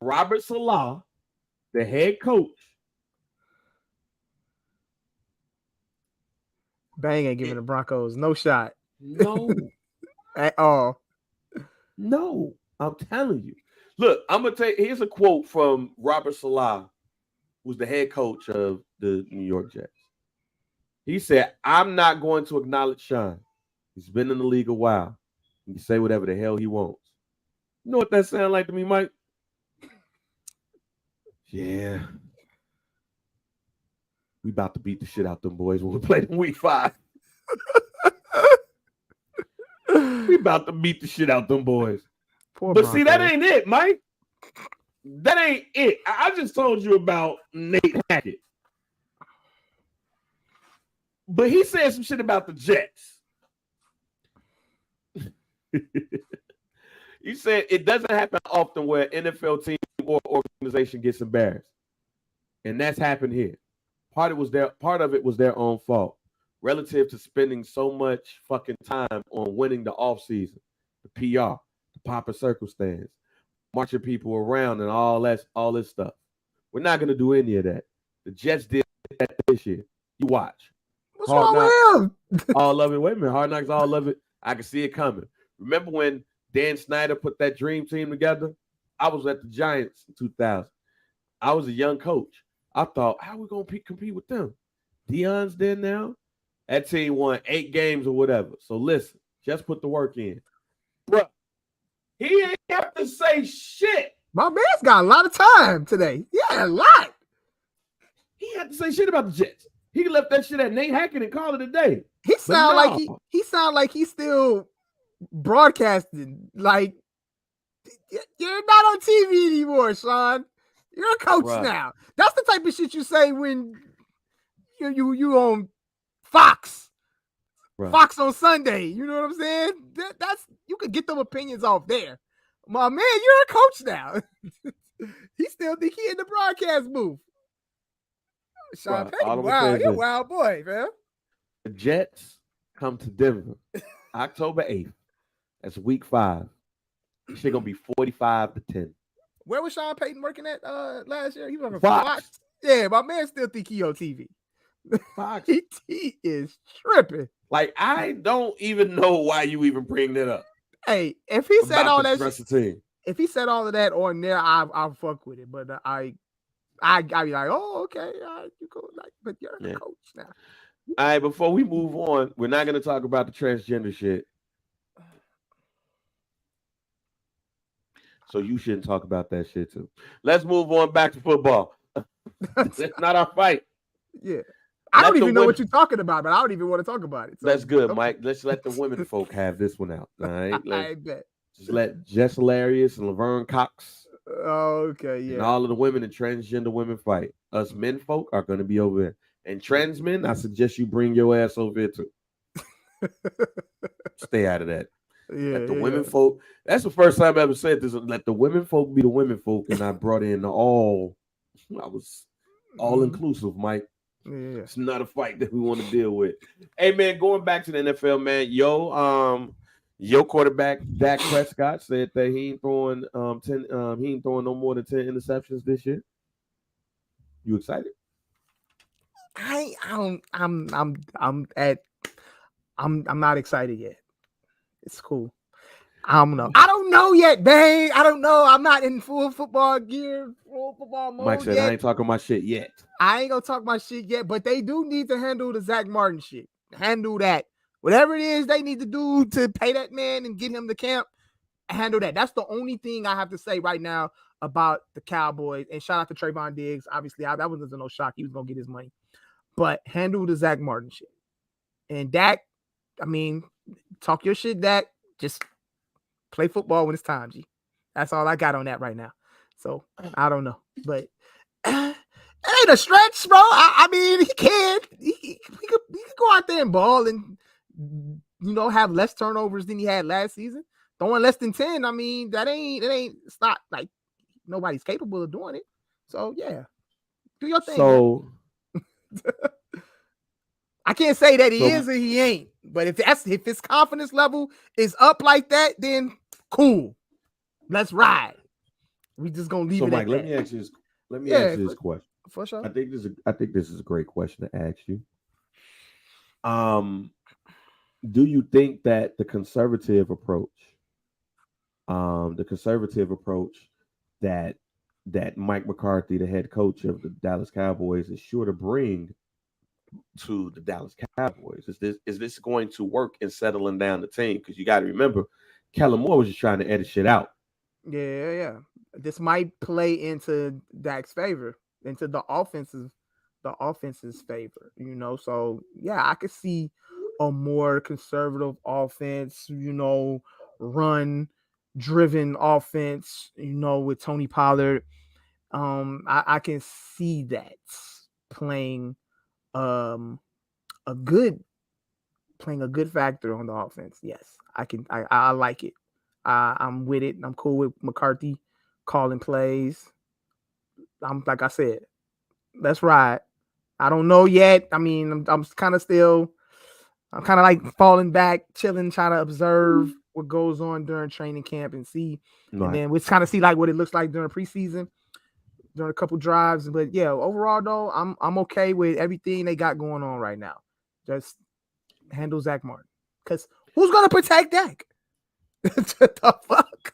Robert Saleh, the head coach, Bang ain't giving the Broncos no shot. No. At all. No. I'm telling you. Look, I'm going to tell you, here's a quote from Robert Saleh, who's the head coach of the New York Jets. He said, I'm not going to acknowledge Sean. He's been in the league a while. He can say whatever the hell he wants. You know what that sounds like to me, Mike? Yeah. We about to beat the shit out them boys when we play them week 5. We about to beat the shit out them boys. Poor but Broncos. See, that ain't it, Mike. That ain't it. I just told you about Nate Hackett. But he said some shit about the Jets. He said it doesn't happen often where an NFL team or organization gets embarrassed. And that's happened here. Part of it was their own fault relative to spending so much fucking time on winning the offseason, the PR, the pomp and circumstance, marching people around and all this stuff. We're not gonna do any of that. The Jets did that this year. You watch. What's wrong with him? All of it. Wait a minute. Hard Knocks, all of it. I can see it coming. Remember when Dan Snyder put that dream team together? I was at the Giants in 2000. I was a young coach. I thought, how are we going to compete with them? Deion's there now. That team won 8 games or whatever. So listen, just put the work in. Bro, he ain't have to say shit. My man's got a lot of time today. Yeah, a lot. He had to say shit about the Jets. He left that shit at Nate Hackett and call it a day. He sound like he's still broadcasting. Like, you're not on TV anymore, Sean. You're a coach now. That's the type of shit you say when you on Fox. Fox on Sunday. You know what I'm saying? That's you could get them opinions off there. My man, you're a coach now. He still think he in the broadcast booth. Sean Payton, wow, you're a wild boy, man. The Jets come to Denver October 8th. That's week 5. This shit gonna be 45-10. Where was Sean Payton working at last year? He was on Fox. Yeah, my man still think he on TV. Fox. He is tripping. Like, I don't even know why you even bring that up. Hey, if he said all that, team. If he said all of that on there, I'll fuck with it. But I be like, oh, okay, you cool. Like, but you're a coach now. All right, before we move on, we're not gonna talk about the transgender shit. So you shouldn't talk about that shit too. Let's move on back to football. That's not our fight. Yeah. I don't even know what you're talking about, but I don't even want to talk about it. So that's good, Mike. Let's let the women folk have this one out. All right. I bet. Just let Jess Hilarious and Laverne Cox. Okay, yeah. And all of the women and transgender women fight. Us men folk are going to be over there. And trans men, I suggest you bring your ass over here too. Stay out of that. Yeah, let the women folk. That's the first time I ever said this. Let the women folk be the women folk, and I brought in all. I was all inclusive, Mike. Yeah, it's not a fight that we want to deal with. Hey, man, going back to the NFL, man. Your quarterback Dak Prescott said that he ain't throwing 10. He ain't throwing no more than 10 interceptions this year. You excited? I'm not excited yet. It's cool. I don't know. I don't know yet, Bang. I don't know. I'm not in full football gear, full football mode Mike said, yet. I ain't talking my shit yet. I ain't gonna talk my shit yet, but they do need to handle the Zach Martin shit. Handle that. Whatever it is they need to do to pay that man and get him to camp, handle that. That's the only thing I have to say right now about the Cowboys. And shout out to Trayvon Diggs. Obviously, that wasn't no shock. He was gonna get his money. But handle the Zach Martin shit. And Dak, I mean, talk your shit, Dak. Just play football when it's time, G. That's all I got on that right now. So I don't know. But it ain't a stretch, bro. I mean, he can. He could go out there and ball and, have less turnovers than he had last season. Throwing less than 10, I mean, it's not like nobody's capable of doing it. So, yeah. Do your thing. So, I can't say that he is or he ain't. But if his confidence level is up like that, then cool. Let's ride. We just gonna leave it Mike, at let that. me ask you this question. For sure. I think this is a great question to ask you. Do you think that the conservative approach that Mike McCarthy, the head coach of the Dallas Cowboys, is sure to bring to the Dallas Cowboys? Is this going to work in settling down the team? Because you got to remember, Kellen Moore was just trying to edit shit out. Yeah. This might play into Dak's favor, into the offense's favor, So yeah, I could see a more conservative offense, run-driven offense, with Tony Pollard. I can see that playing a good factor on the offense. Yes, I can. I like it. I'm with it. I'm cool with McCarthy calling plays. I'm like I said, let's ride. I don't know yet. I mean, I'm kind of like falling back, chilling, trying to observe what goes on during training camp and see, and then we kind of see like what it looks like during preseason, during a couple drives. But yeah, overall though, I'm okay with everything they got going on right now. Just handle Zach Martin, because who's gonna protect Dak? The fuck?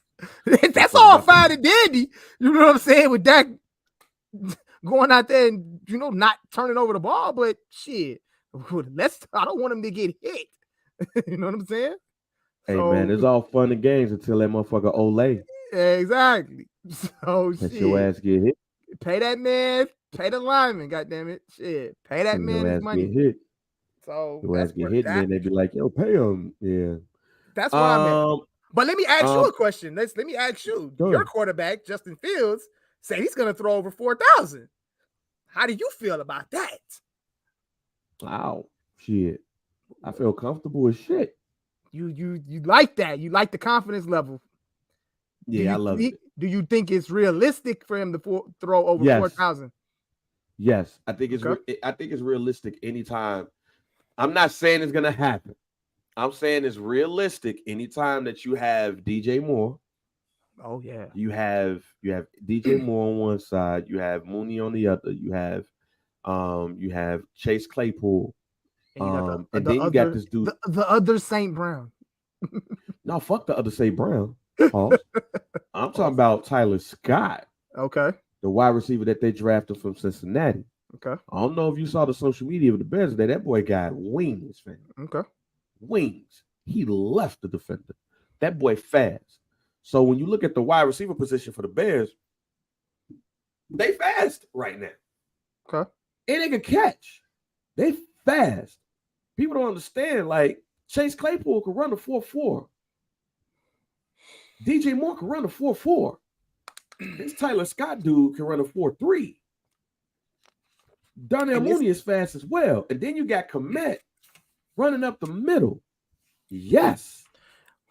That's all fine and dandy. You know what I'm saying? With Dak going out there and not turning over the ball, but shit, I don't want him to get hit. You know what I'm saying? Hey man, it's all fun and games until that motherfucker Olay. Exactly. So let your ass get hit. Pay that man. Pay the lineman. Goddamn it. Shit. Pay that man his money. Get hit. So your ass get hit, and then they be like, "Yo, pay him." Yeah. That's what I meant. But let me ask you a question. Let me ask you. Your quarterback, Justin Fields, said he's going to throw over 4,000. How do you feel about that? Wow, shit. I feel comfortable as shit. You like that? You like the confidence level? Yeah, I love it. Do you think it's realistic for him to throw over 4,000? Yes, I think it's. Okay. I think it's realistic anytime. I'm not saying it's gonna happen. I'm saying it's realistic anytime that you have DJ Moore. Oh yeah. You have DJ Moore on one side. You have Mooney on the other. You have Chase Claypool. And then you got this dude. The other St. Brown. No, fuck the other St. Brown. Pause. I'm talking about Tyler Scott. Okay. The wide receiver that they drafted from Cincinnati. Okay. I don't know if you saw the social media of the Bears today. That boy got wings, fam. Okay. Wings. He left the defender. That boy fast. So when you look at the wide receiver position for the Bears, they fast right now. Okay. And they can catch. They fast. People don't understand. Like Chase Claypool can run the 4.4. DJ Moore can run the 4.4. This Tyler Scott dude can run a 4.3. Darnell Mooney is fast as well. And then you got Komet running up the middle. Yes.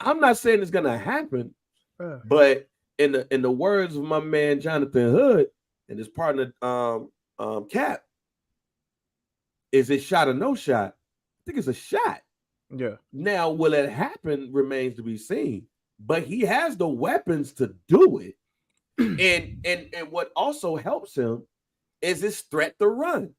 I'm not saying it's gonna happen, but in the words of my man Jonathan Hood and his partner Cap, is it shot or no shot? I think it's a shot. Yeah. Now, will it happen remains to be seen. But he has the weapons to do it. And what also helps him is his threat to run.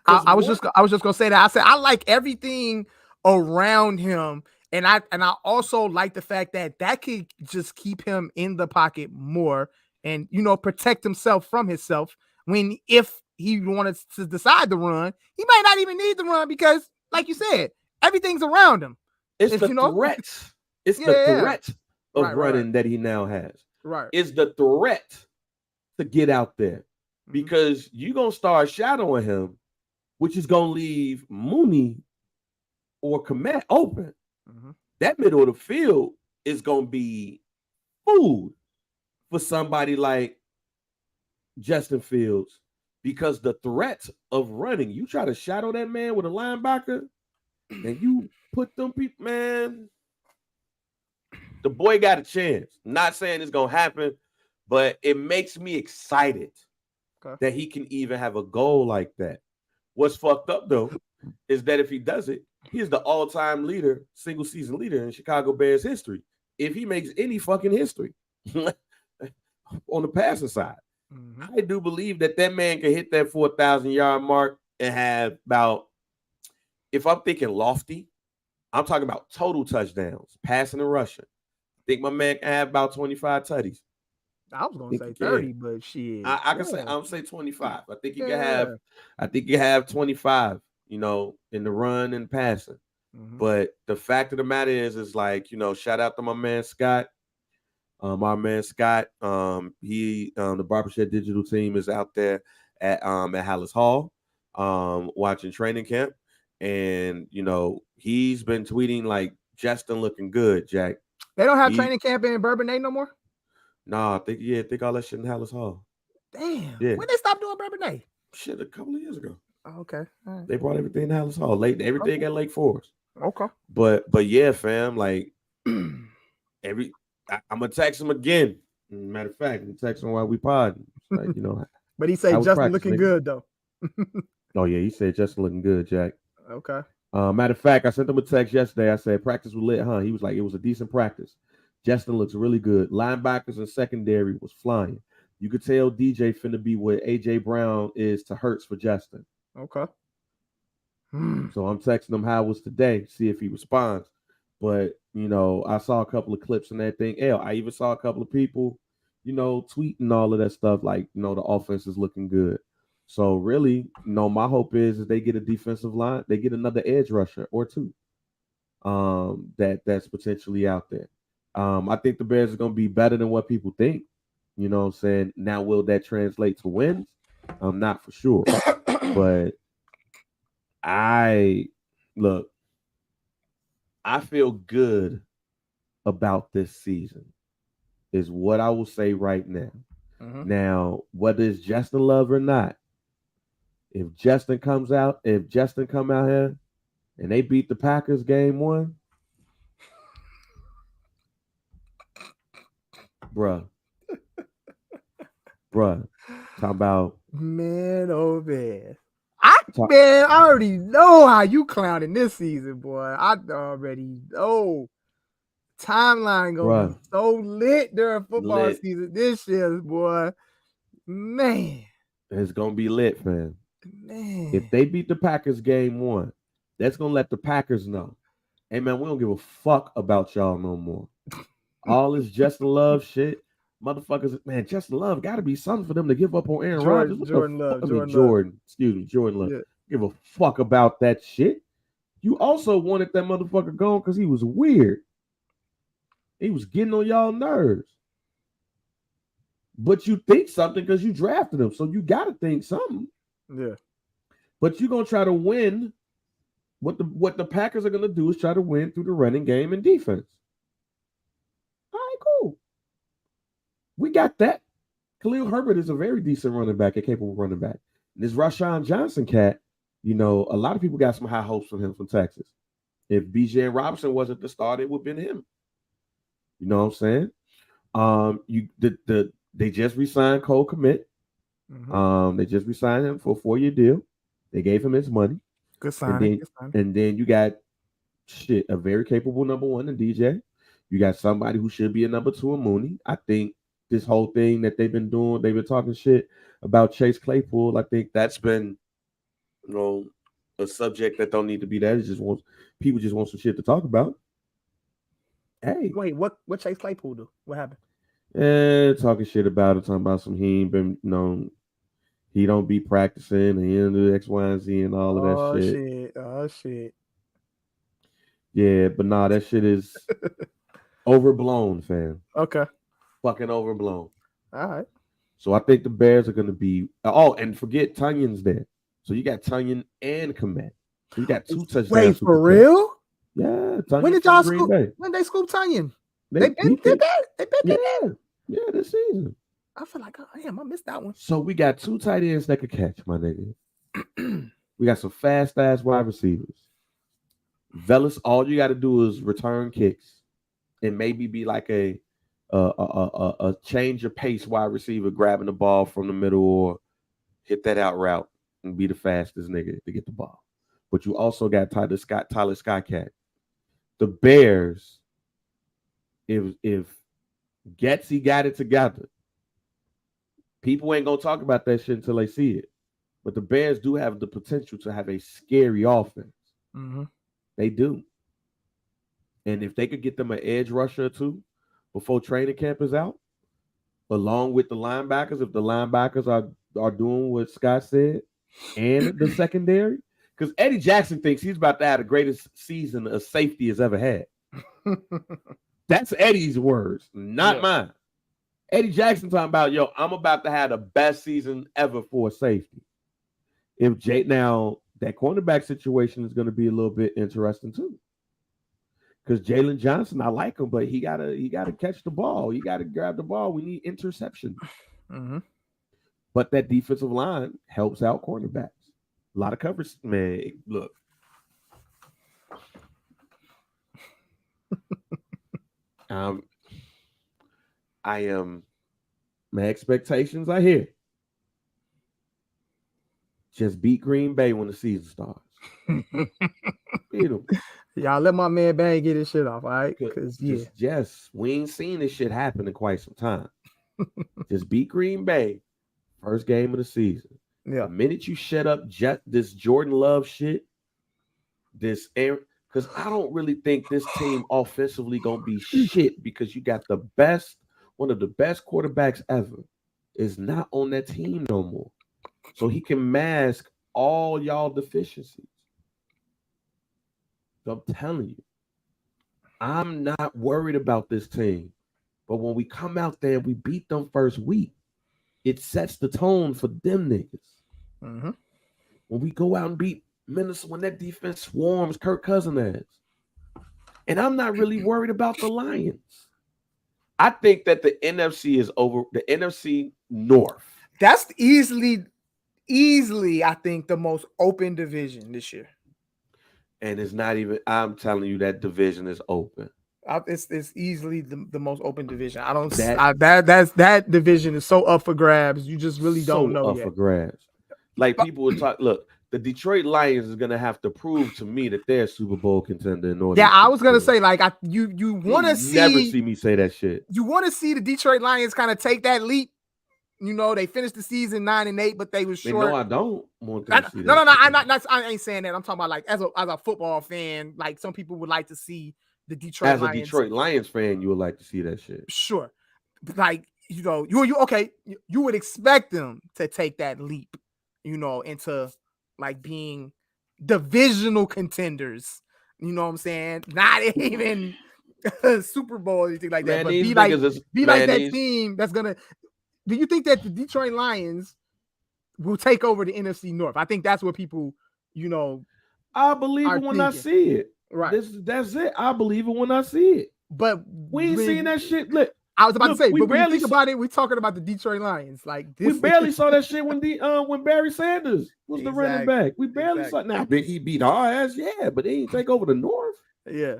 I was just gonna say that. I said I like everything around him And I also like the fact that could just keep him in the pocket more and protect himself from himself when if he wanted to decide to run, he might not even need to run because, like you said, everything's around him. It's the threat. It's the threat of running that he now has. Right. It's the threat to get out there because you're going to start shadowing him, which is going to leave Mooney or Komet open. That middle of the field is going to be food for somebody like Justin Fields because the threat of running, you try to shadow that man with a linebacker and you put them people, man, the boy got a chance. Not saying it's going to happen, but it makes me excited that he can even have a goal like that. What's fucked up, though, is that if he does it, he is the all-time leader, single-season leader in Chicago Bears history. If he makes any fucking history on the passing side. I do believe that man can hit that 4,000-yard mark and have about, if I'm thinking lofty, I'm talking about total touchdowns, passing and rushing. I think my man can have about 25 tutties. I was gonna say 30, but shit. I can say I'm say 25. I think he can have. I think he have 25. In the run and passing. But the fact of the matter is like shout out to my man Scott. Our man Scott. He the Barbershop Digital team is out there at Hallis Hall, watching training camp, and he's been tweeting like Justin looking good. Jack. They don't have training camp in Bourbonnais no more. Nah, I think all that shit in Hallis Hall. Damn. Yeah. When they stopped doing Bourbonnais? Shit, a couple of years ago. Oh, okay. All right. They brought everything to Hallis Hall. Everything at Lake Forest. Okay. But yeah, fam, like I'm gonna text him again. Matter of fact, I'm texting him while we podding. Like, But he said Justin looking good though. Oh yeah, he said Justin looking good, Jack. Okay. Matter of fact, I sent him a text yesterday. I said practice was lit, huh? He was like, it was a decent practice. Justin looks really good. Linebackers and secondary was flying. You could tell DJ finna be what AJ Brown is to Hurts for Justin. Okay. So I'm texting him how it was today, see if he responds. But, I saw a couple of clips and that thing. I even saw a couple of people, tweeting all of that stuff like, the offense is looking good. So really, my hope is they get a defensive line, they get another edge rusher or two that's potentially out there. I think the Bears are going to be better than what people think. You know what I'm saying? Now, will that translate to wins? I'm not for sure. But I feel good about this season is what I will say right now. Now, whether it's Justin Love or not, if Justin come out here and they beat the Packers game 1, bruh, talking about man, oh man. I already know how you clowning this season, boy. I already know. Timeline gonna be so lit during football season this year, boy. Man. It's gonna be lit, man. If they beat the Packers game 1, that's gonna let the Packers know. Hey man, we don't give a fuck about y'all no more. All this Justin Love shit. Motherfuckers, man, Justin Love got to be something for them to give up on Aaron Rodgers. Jordan Love. Yeah. Give a fuck about that shit. You also wanted that motherfucker gone because he was weird. He was getting on y'all nerves. But you think something because you drafted him, so you got to think something. Yeah. But you're going to try to win. What the Packers are going to do is try to win through the running game and defense. All right, cool. We got that. Khalil Herbert is a very decent running back, a capable running back. And this Rashawn Johnson cat, a lot of people got some high hopes from him from Texas. If BJ Robinson wasn't the starter, it would have been him. You know what I'm saying? They just re-signed Cole Kmet. They just re-signed him for a 4-year deal. They gave him his money. Good signing. And then you got a very capable number 1 in DJ. You got somebody who should be a number 2 in Mooney. I think this whole thing that they've been doing, they've been talking shit about Chase Claypool. I think that's been, a subject that don't need to be there. People just want some shit to talk about. Hey, Wait, what Chase Claypool do? What happened? talking shit about it, talking about some he ain't been, he don't be practicing, he don't do X, Y, and Z and all of that Oh shit. shit! Oh shit! Yeah, but nah, that shit is overblown, fam. Okay. Fucking overblown. All right. So I think the Bears are gonna be. Oh, and forget Tunion's there. So you got Tunyon and Komet. So you got 2 touchdowns Wait, who for can catch. real? Yeah, When Tunyon did from y'all Green scoop? Bay. When they scoop Tunyon? They he Did can, that? They been yeah, that? yeah, this season. I feel like, oh, damn, I missed that one. So we got 2 tight ends that could catch, my nigga. We got some fast ass wide receivers. Velas, all you got to do is return kicks and maybe be like a change of pace wide receiver, grabbing the ball from the middle or hit that out route and be the fastest nigga to get the ball. But you also got Tyler Skycat. The Bears, if Getsy got it together, people ain't gonna talk about that shit until they see it. But the Bears do have the potential to have a scary offense. Mm-hmm. They do. And if they could get them an edge rusher or 2 before training camp is out, along with the linebackers, if the linebackers are doing what Scott said, and the secondary, because Eddie Jackson thinks he's about to have the greatest season a safety has ever had. That's Eddie's words, not mine. Eddie Jackson talking about, yo, I'm about to have the best season ever for a safety. Now that cornerback situation is going to be a little bit interesting too. Because Jalen Johnson, I like him, but he gotta catch the ball. He gotta grab the ball. We need interception. Mm-hmm. But that defensive line helps out cornerbacks. A lot of coverage, man. Look, I am. My expectations are here. Just beat Green Bay when the season starts. Beat them. Y'all let my man Bang get his shit off, all right? Because we ain't seen this shit happen in quite some time. Just beat Green Bay, first game of the season. Yeah. The minute you shut up this Jordan Love shit, this air, because I don't really think this team offensively gonna be shit because you got one of the best quarterbacks ever is not on that team no more. So he can mask all y'all deficiencies. So I'm telling you, I'm not worried about this team. But when we come out there and we beat them first week, it sets the tone for them niggas. Mm-hmm. When we go out and beat Minnesota, when that defense swarms Kirk Cousins ass. And I'm not really worried about the Lions. I think that the NFC is over. The NFC North. That's easily, I think, the most open division this year. And it's not even, I'm telling you, that division is open. It's easily the most open division. That division is so up for grabs. You just really don't know yet. For grabs. Like people would talk, look, the Detroit Lions is gonna have to prove to me that they're a Super Bowl contender in order. Yeah, I was gonna say, like, you want to see. Never see me say that shit. You want to see the Detroit Lions kind of take that leap. You know, they finished the season 9-8, but they was short. No, I don't want to see that. No. I ain't saying that. I'm talking about, like, as a football fan, like, some people would like to see the Detroit Lions. As a Detroit Lions fan, you would like to see that shit. Sure, but, like, you know, you would expect them to take that leap, you know, into, like, being divisional contenders. You know what I'm saying? Not even Super Bowl or anything like that, but be like that team that's gonna. Do you think that the Detroit Lions will take over the NFC North? I think that's what people, you know, I believe it when I see it. Right. That's it. I believe it when I see it. But we ain't seeing that shit. Look, I was about to say, but when you think about it, we're talking about the Detroit Lions. Like, we barely saw that shit when Barry Sanders was the running back. We barely saw. Now he beat our ass, yeah, but he didn't take over the North. Yeah,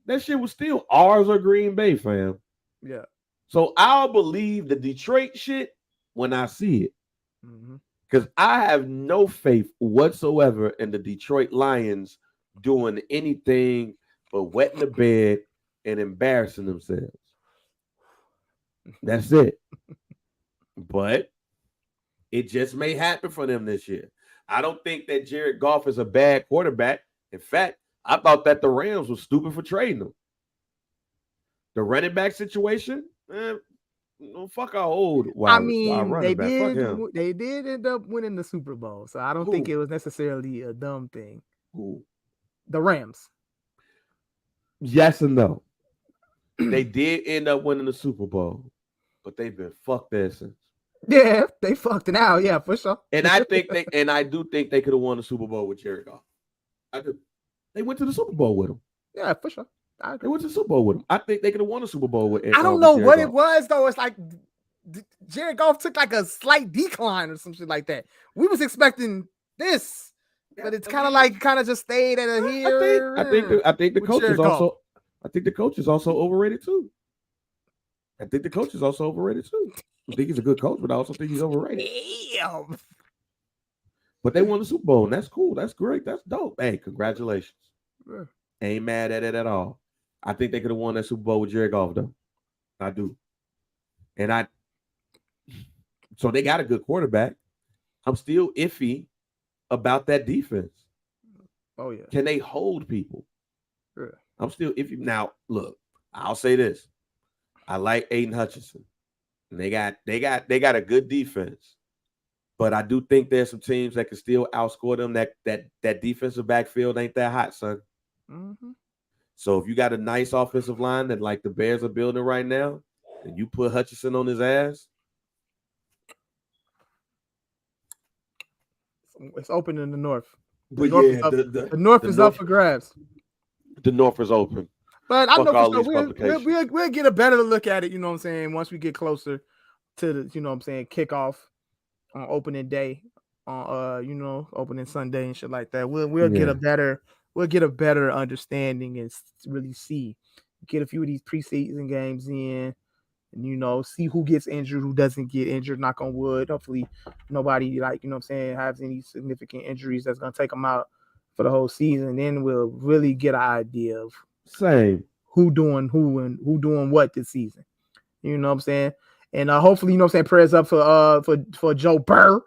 that shit was still ours or Green Bay, fam. Yeah. So I'll believe the Detroit shit when I see it. Because I have no faith whatsoever in the Detroit Lions doing anything but wetting the bed and embarrassing themselves. That's it. But it just may happen for them this year. I don't think that Jared Goff is a bad quarterback. In fact, I thought that the Rams were stupid for trading him. The running back situation, fuck our old I wide mean, running back. Fuck him. they did end up winning the Super Bowl, so I don't think Who? it was necessarily a dumb thing. Who? The Rams. Yes and no. They did end up winning the Super Bowl, but they've been fucked there since. Yeah, they fucked it out. Yeah, for sure. And I do think they could have won the Super Bowl with Jared Goff. I do. They went to the Super Bowl with him. Yeah, for sure. They went to the Super Bowl with him. I think they could have won the Super Bowl with. I don't know what it was though. It's like Jared Goff took like a slight decline or some shit like that. We was expecting this, but it's kind of just stayed at a here. I think the coach is also. I think the coach is also overrated too. I think he's a good coach, but I also think he's overrated. Damn. But they won the Super Bowl, and that's cool. That's great. That's dope. Hey, congratulations. Yeah. Ain't mad at it at all. I think they could have won that Super Bowl with Jared Goff, though. I do. So they got a good quarterback. I'm still iffy about that defense. Oh, yeah. Can they hold people? Yeah. I'm still iffy. Now, look, I'll say this. I like Aiden Hutchinson. And they got a good defense. But I do think there's some teams that can still outscore them. That defensive backfield ain't that hot, son. Mm-hmm. So if you got a nice offensive line that like the Bears are building right now, and you put Hutchinson on his ass, it's open in the North. The North is up for grabs. The North is open. But I know for sure we'll get a better look at it, you know what I'm saying, once we get closer to the, you know what I'm saying, kickoff on opening day, on opening Sunday and shit like that. We'll get a better understanding and really get a few of these preseason games in, and see who gets injured, who doesn't get injured. Knock on wood. Hopefully nobody has any significant injuries that's gonna take them out for the whole season. Then we'll really get an idea of who doing what this season. You know what I'm saying? And hopefully, prayers up for Joe Burr.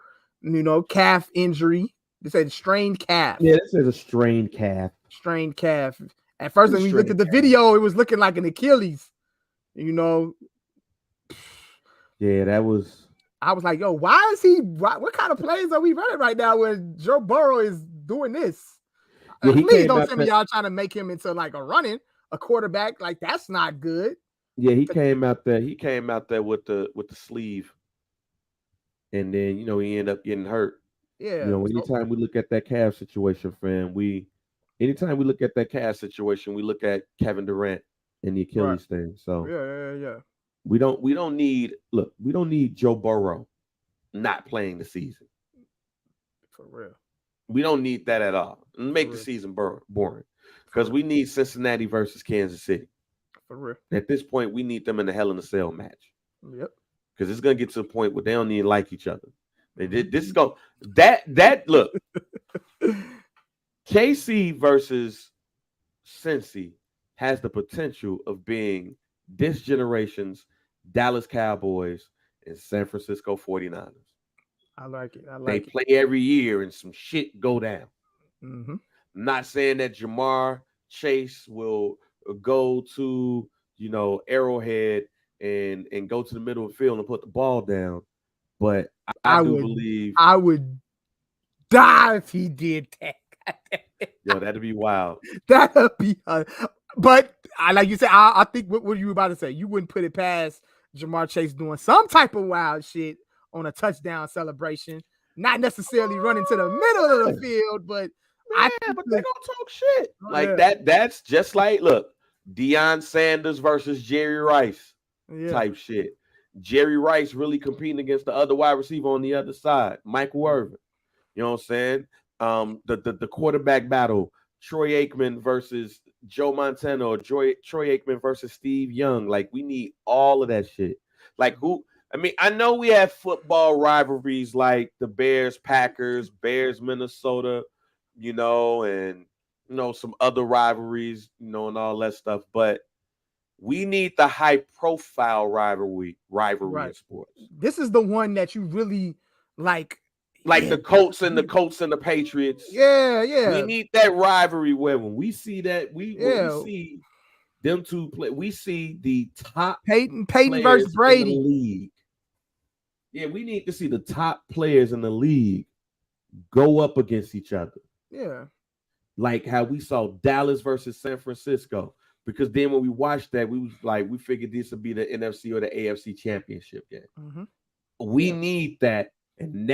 Calf injury. They said strained calf. Yeah, this is a strained calf. Strained calf. At first, when we looked at the video, it was looking like an Achilles. Yeah, that was. I was like, yo, what kind of plays are we running right now when Joe Burrow is doing this? Yeah, please don't tell me y'all trying to make him into like a quarterback. Like, that's not good. Yeah, he came out there with the sleeve, and then he ended up getting hurt. Yeah. Anytime we look at that calf situation, fam, we look at Kevin Durant and the Achilles thing. So yeah. We don't need Joe Burrow not playing the season. For real. We don't need that at all. Make the season boring. Because we need Cincinnati versus Kansas City. For real. At this point, we need them in the Hell in a Cell match. Yep. Because it's gonna get to the point where they don't even like each other. This is going that look. KC versus Cincy has the potential of being this generation's Dallas Cowboys and San Francisco 49ers. I like it. They play every year and some shit go down. Mm-hmm. I'm not saying that Jamar Chase will go to, Arrowhead and go to the middle of the field and put the ball down. But I believe I would die if he did that. Yo, that'd be wild. That'd be but like you said, I think what were you about to say? You wouldn't put it past Jamar Chase doing some type of wild shit on a touchdown celebration. Not necessarily running to the middle of the field, but but they gonna talk shit. Like that. That's just like, look, Deion Sanders versus Jerry Rice type shit. Jerry Rice really competing against the other wide receiver on the other side, Michael Irvin. You know what I'm saying? The quarterback battle, Troy Aikman versus Joe Montana, or Troy Aikman versus Steve Young. Like, we need all of that shit. Like, I know we have football rivalries like the Bears, Packers, Bears, Minnesota, and some other rivalries, and all that stuff. But we need the high profile rivalry in sports. This is the one that you really like. Like the Colts and the Patriots. Yeah. We need that rivalry where when we see that, we see them two play. We see the top Peyton players versus in the Brady. league. Yeah, we need to see the top players in the league go up against each other. Yeah. Like how we saw Dallas versus San Francisco. Because then when we watched that, we was like, we figured this would be the NFC or the AFC championship game. Mm-hmm. We need that. And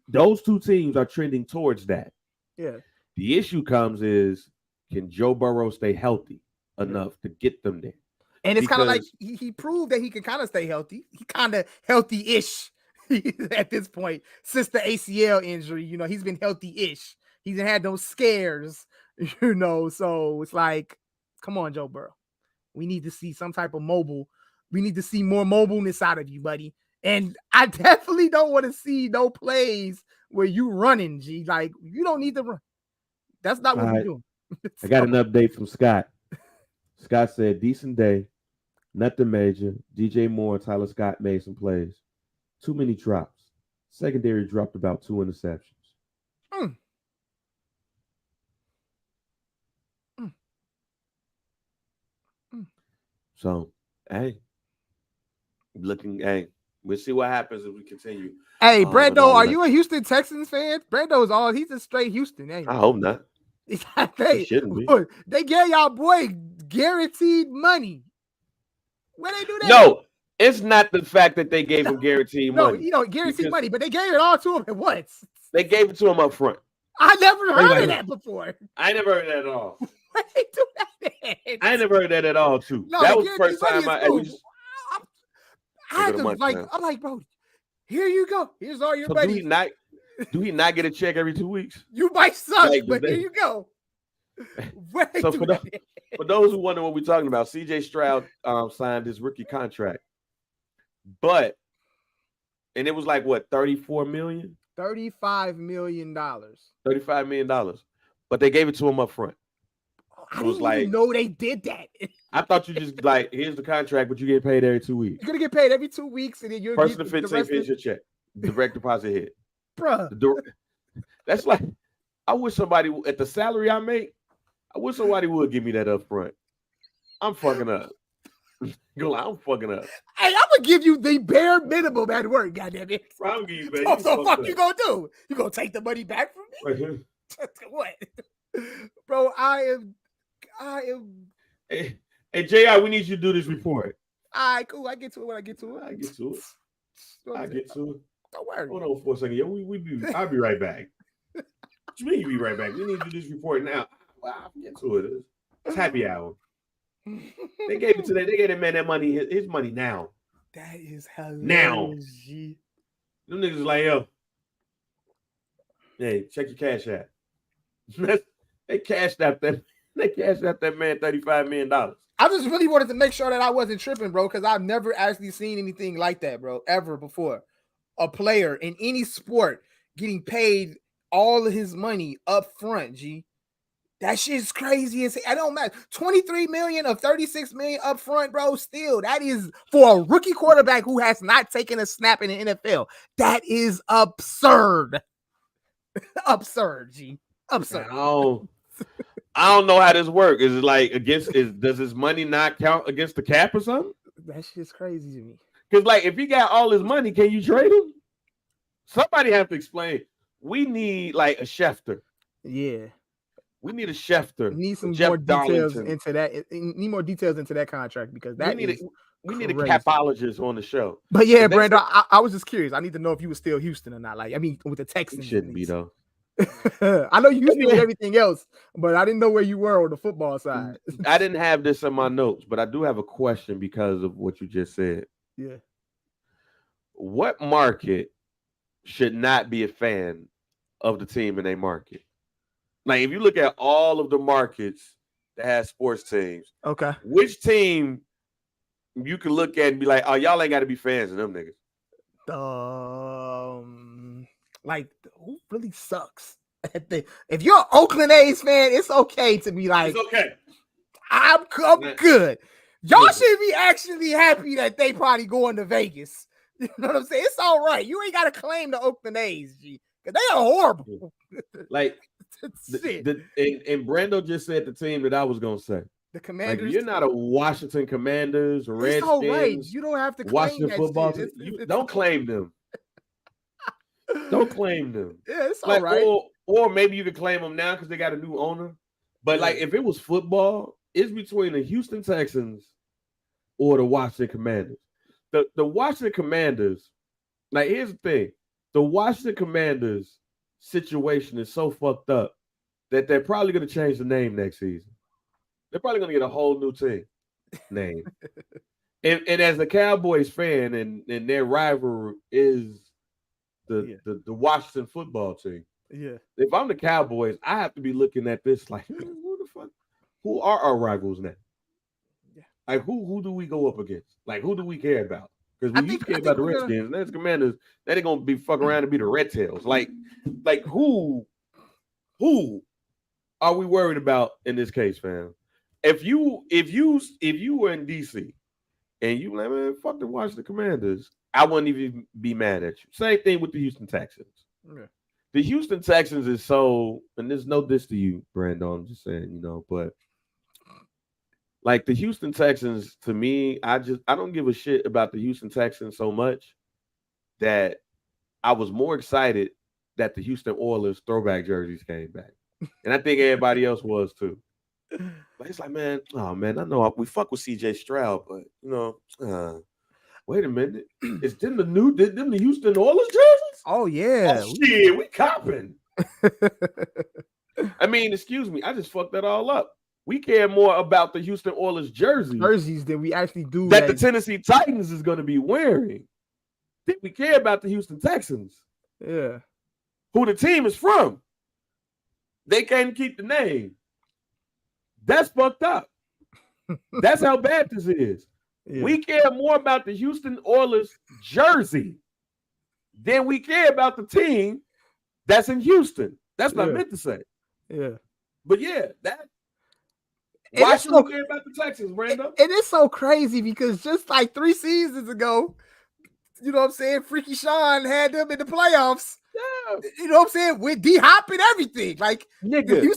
those two teams are trending towards that. Yeah. The issue comes is, can Joe Burrow stay healthy enough to get them there? And it's kind of like he proved that he can kind of stay healthy. He kind of healthy-ish at this point since the ACL injury. You know, he's been healthy-ish. He's had those scares, you know. So it's like, come on, Joe Burrow. We need to see some type of mobile. We need to see more mobileness out of you, buddy. And I definitely don't want to see no plays where you running, G. Like, you don't need to run. That's not what we're doing. I got an update from Scott. Scott said, decent day. Nothing major. DJ Moore and Tyler Scott made some plays. Too many drops. Secondary dropped about 2 interceptions. So, hey, we'll see what happens if we continue. Hey, Brando, are you a Houston Texans fan? Brando's he's a straight Houston. Ain't I hope not. They shouldn't be. They gave y'all boy guaranteed money. Where they do that? No, it's not the fact that they gave him guaranteed money. No, you know, guaranteed money, but they gave it all to him at once. They gave it to him up front. I never heard of that before. I never heard that at all. Why they do that? I never heard that at all, too. No, that was the first time I'm like, bro, here you go. Here's all your money. Do he not get a check every 2 weeks? You might suck, but here you go. So for those who wonder what we're talking about, CJ Stroud signed his rookie contract. And it was like what, $34 million? $35 million. $35 million. But they gave it to him up front. I didn't even know they did that. I thought you just like, here's the contract, but you get paid every 2 weeks. You're gonna get paid every 2 weeks, and then you're first to 15th is your check. Direct deposit hit. Bruh. That's like, I wish somebody at the salary I make, I wish somebody would give me that up front. I'm fucking up. I'm fucking up. Hey, I'm gonna give you the bare minimum at work, goddamn it. I'm giving you, baby. What the fuck you gonna do? You gonna take the money back from me? What? Bro, I am. Hey, JR, we need you to do this report. All right, cool. I get to it when I get to it. I get to it. Don't worry. Hold on for a second. Yeah, I'll be right back. What you mean you be right back? We need to do this report now. I'll get to it. It's happy hour. They gave it to that. They gave that man that money, his money now. That is hilarious. Now. Them niggas is like, yo. Hey, check your cash app. They cashed out that man $35 million. I just really wanted to make sure that I wasn't tripping, bro, because I've never actually seen anything like that, bro, ever before. A player in any sport getting paid all of his money up front, G. That shit's crazy. I don't matter. 23 million of 36 million up front, bro. Still, that is for a rookie quarterback who has not taken a snap in the NFL. That is absurd. Absurd, G. Absurd. I don't know how this works. Is it like does his money not count against the cap or something? That shit's crazy to me. Because like if he got all his money, can you trade him? Somebody have to explain. We need like a Schefter. Yeah. We need a Schefter. We need some more details into that. Need more details into that contract because we need a capologist on the show. But yeah, Brandon, I was just curious. I need to know if you were still Houston or not. Like, I mean, with the Texans. He shouldn't be though. I know you used to do everything else, but I didn't know where you were on the football side. I didn't have this in my notes, but I do have a question because of what you just said. Yeah. What market should not be a fan of the team in a market? Like, if you look at all of the markets that have sports teams, okay, which team you can look at and be like, oh, y'all ain't got to be fans of them niggas? Like, who really sucks? If you're an Oakland A's fan, it's okay to be like, it's okay. I'm good. Y'all should be actually happy that they probably going to Vegas. You know what I'm saying? It's all right. You ain't got to claim the Oakland A's, G, because they are horrible. Like, and Brando just said the team that I was going to say. The Like, Commanders. you're not a Washington Commanders, It's all right. Redskins, You don't have to claim Washington that football shit. team. You don't claim them. Don't claim them. Yeah, it's all Like, right. or maybe you could claim them now because they got a new owner. But like, if it was football, it's between the Houston Texans or the Washington Commanders. The Washington Commanders, like, here's the thing. The Washington Commanders situation is so fucked up that they're probably going to change the name next season. They're probably going to get a whole new team name. and as a Cowboys fan, and their rival is the Washington football team. Yeah. If I'm the Cowboys, I have to be looking at this like, who the fuck? Who are our rivals now? Yeah. Like, who do we go up against? Like, who do we care about? Because we used to care about the Redskins. And that's Commanders. They're gonna be fucking around and be the Red Tails. Like who are we worried about in this case, fam? If you were in DC and you like, man, fuck the Washington Commanders, I wouldn't even be mad at you. Same thing with the Houston Texans. Okay. The Houston Texans is so, and there's no diss to you, Brandon. I'm just saying, but like the Houston Texans, to me, I don't give a shit about the Houston Texans so much that I was more excited that the Houston Oilers throwback jerseys came back. And I think everybody else was too. But it's like, man, I know we fuck with CJ Stroud, but wait a minute. Is them the Houston Oilers jerseys? Oh yeah. Oh shit, we copping. I mean, excuse me, I just fucked that all up. We care more about the Houston Oilers jerseys than we actually do that the Tennessee Titans is going to be wearing. Then we care about the Houston Texans. Yeah. Who the team is from. They can't keep the name. That's fucked up. That's how bad this is. Yeah. We care more about the Houston Oilers jersey than we care about the team that's in Houston. That's what I meant to say. Yeah. But yeah, that. Why should we care about the Texans, Brandon? And it's so crazy because just like 3 seasons ago, you know what I'm saying? Freaky Sean had them in the playoffs. Yeah. You know what I'm saying? With D-Hop and everything. Like, nigga,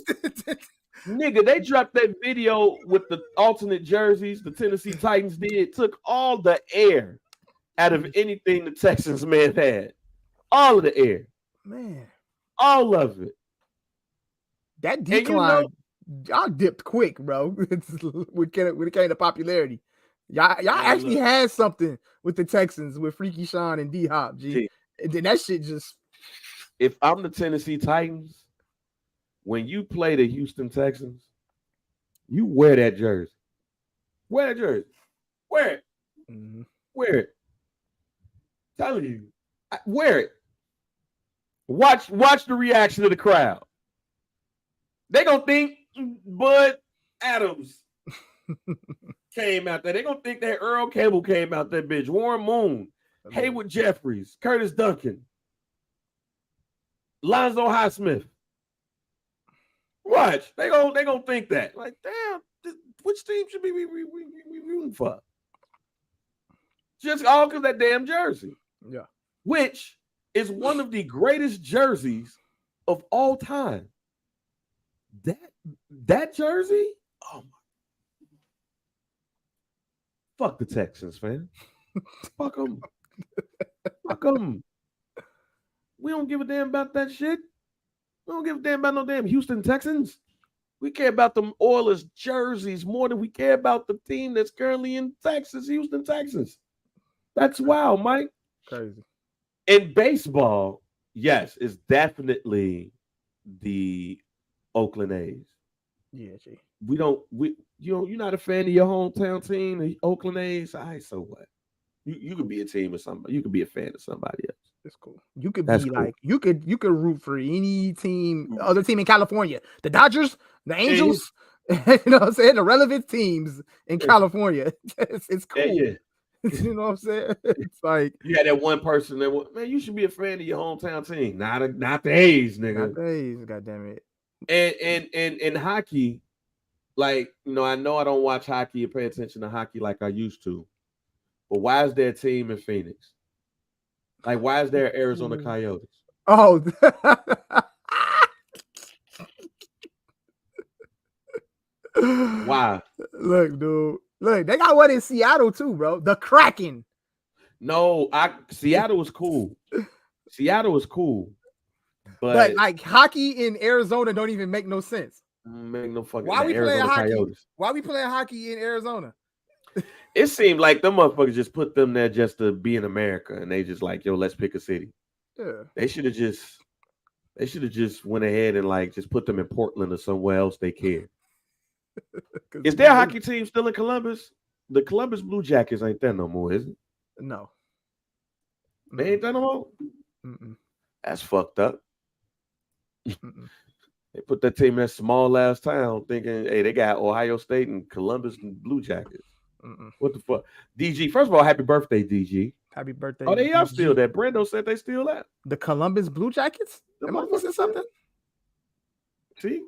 they dropped that video with the alternate jerseys the Tennessee Titans did. Took all the air out of anything the Texans man had. All of the air. Man. All of it. That decline. Y'all dipped quick, bro. when it came to popularity. Y'all actually had something with the Texans with Freaky Sean and D-Hop, G. And then that shit just. If I'm the Tennessee Titans, when you play the Houston Texans, you wear that jersey. Wear that jersey. Wear it. Mm-hmm. Wear it. Telling you. Wear it. Watch the reaction of the crowd. They gonna think Bud Adams came out there. They gonna think that Earl Campbell came out that bitch. Warren Moon, Haywood Jeffries, Curtis Duncan, Lonzo Highsmith. Watch. They gonna think that. Like, damn, which team should we rooting for? Just all because that damn jersey. Yeah. Which is one of the greatest jerseys of all time. That jersey? Oh my. Fuck the Texans, man. Fuck them. Fuck them. We don't give a damn about that shit. We don't give a damn about no damn Houston Texans. We care about them Oilers jerseys more than we care about the team that's currently in Texas, Houston, Texas. That's wild, Mike. Crazy. In baseball, yes, it's definitely the Oakland A's. Yeah, G. You're not a fan of your hometown team, the Oakland A's. All right, so what? You could be a team of somebody. You could be a fan of somebody else. It's cool. You could be cool. Like you could root for any team, other team in California, the Dodgers, the Angels. You know what I'm saying? The relevant teams in California. It's cool. Yeah. You know what I'm saying? It's like you had that one person that man, you should be a fan of your hometown team, not the A's, nigga. Not the A's, goddamn it. And in hockey, like, I know I don't watch hockey or pay attention to hockey like I used to, but why is there a team in Phoenix? Like, why is there Arizona Coyotes? Oh, Why? Look, dude. Look, they got one in Seattle too, bro. The Kraken. No, Seattle was cool. Seattle was cool. But like hockey in Arizona don't even make no sense. Make no fucking. Why we playing Arizona hockey? Coyotes. Why we playing hockey in Arizona? It seemed like them motherfuckers just put them there just to be in America, and they just like, yo, let's pick a city. Yeah. They should have just went ahead and like just put them in Portland or somewhere else they care. Is their hockey team still in Columbus? The Columbus Blue Jackets ain't there no more, is it? No. They ain't there no more? That's fucked up. They put that team in that small ass town thinking, hey, they got Ohio State and Columbus and Blue Jackets. What the fuck? DG, first of all, happy birthday, DG. Happy birthday. Oh, they are still there. Brando said they still there. The Columbus Blue Jackets? Am I missing something? See?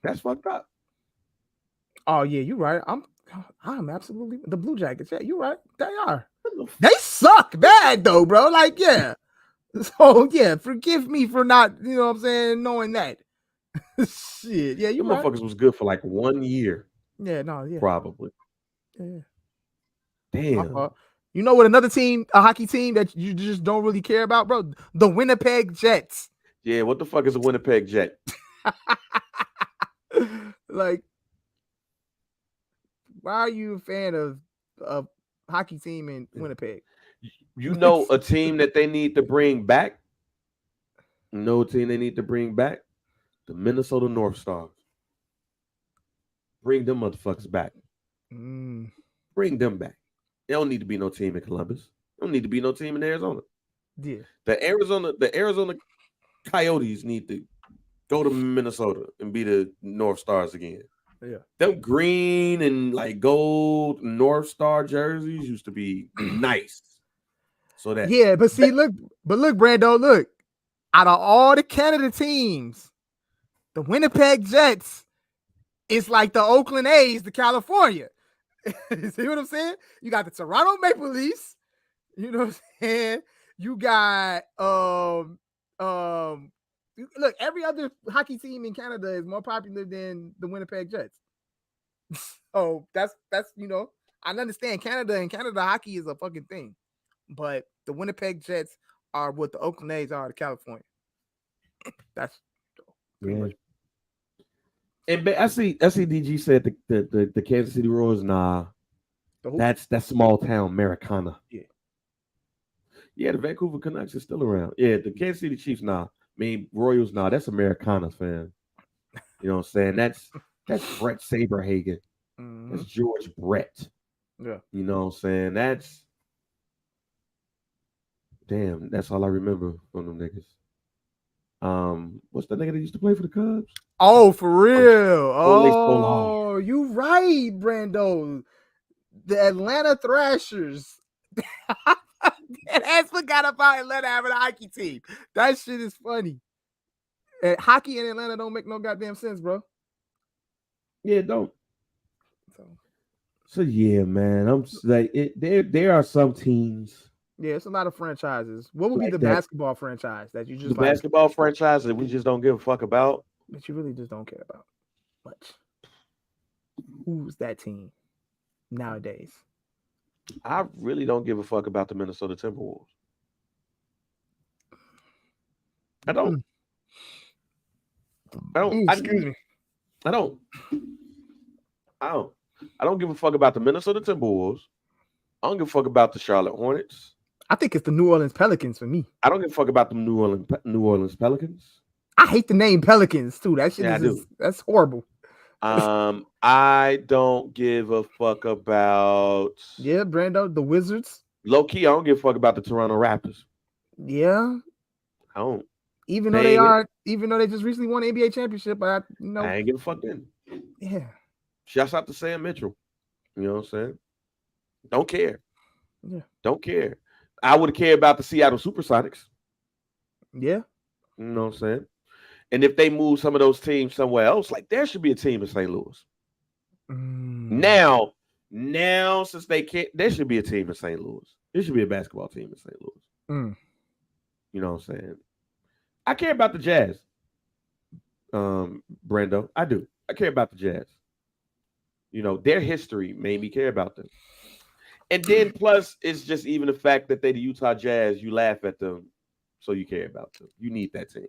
That's fucked up. Oh, yeah, you're right. I'm absolutely the Blue Jackets. Yeah, you're right. They are. They suck bad though, bro. Like, yeah. So yeah, forgive me for not, you know what I'm saying, knowing that. Shit. Yeah, you right. Motherfuckers was good for like 1 year. Yeah, no, yeah. Probably. Yeah. Damn. You know what another team, a hockey team that you just don't really care about, bro? The Winnipeg Jets. Yeah, what the fuck is a Winnipeg Jet? Like, why are you a fan of a hockey team in Winnipeg? You know a team that they need to bring back? No team they need to bring back? The Minnesota North Stars. Bring them motherfuckers back. Bring them back. There don't need to be no team in Columbus. There don't need to be no team in Arizona. Yeah. The Arizona Coyotes need to go to Minnesota and be the North Stars again. Yeah. Them green and like gold North Star jerseys used to be nice. So that but look, Brando, look. Out of all the Canada teams, the Winnipeg Jets is like the Oakland A's to California. See what I'm saying? You got the Toronto Maple Leafs. You know what I'm saying? You got look, every other hockey team in Canada is more popular than the Winnipeg Jets. So that's you know, I understand Canada hockey is a fucking thing, but the Winnipeg Jets are what the Oakland A's are to California. That's pretty much. And I see DG said the Kansas City Royals, nah. That's small town Americana. Yeah, the Vancouver Canucks is still around. Yeah, the Kansas City Chiefs, nah. I mean Royals, nah. That's Americana, fam. You know what I'm saying? That's Brett Saberhagen. That's George Brett. Yeah. You know what I'm saying? That's all I remember from them niggas. What's the nigga that used to play for the Cubs? Oh, for real. Oh, you right, Brando. The Atlanta Thrashers. I forgot about Atlanta having a hockey team. That shit is funny. And hockey in Atlanta don't make no goddamn sense, bro. Yeah, it don't. So yeah, man. I'm like there are some teams. Yeah, it's a lot of franchises. What would be the basketball franchise that you just the basketball franchise that we just don't give a fuck about? That you really just don't care about much. Who's that team nowadays? I really don't give a fuck about the Minnesota Timberwolves. I don't. Excuse me. I don't give a fuck about the Minnesota Timberwolves. I don't give a fuck about the Charlotte Hornets. I think it's the New Orleans Pelicans for me. I don't give a fuck about the New Orleans Pelicans. I hate the name Pelicans too. That shit that's horrible. I don't give a fuck about Brando, the Wizards. Low key, I don't give a fuck about the Toronto Raptors. Yeah. I don't. Even though they just recently won the NBA championship, but I ain't give a fuck then. Yeah. Shouts out to Sam Mitchell. You know what I'm saying? Don't care. Yeah. Don't care. I would care about the Seattle Supersonics. Yeah. You know what I'm saying? And if they move some of those teams somewhere else, like there should be a team in St. Louis. Now, since they can't, there should be a team in St. Louis. There should be a basketball team in St. Louis. You know what I'm saying? I care about the Jazz. Brando, I do. I care about the Jazz. Their history made me care about them. And then plus, it's just even the fact that they the Utah Jazz, you laugh at them, so you care about them. You need that team.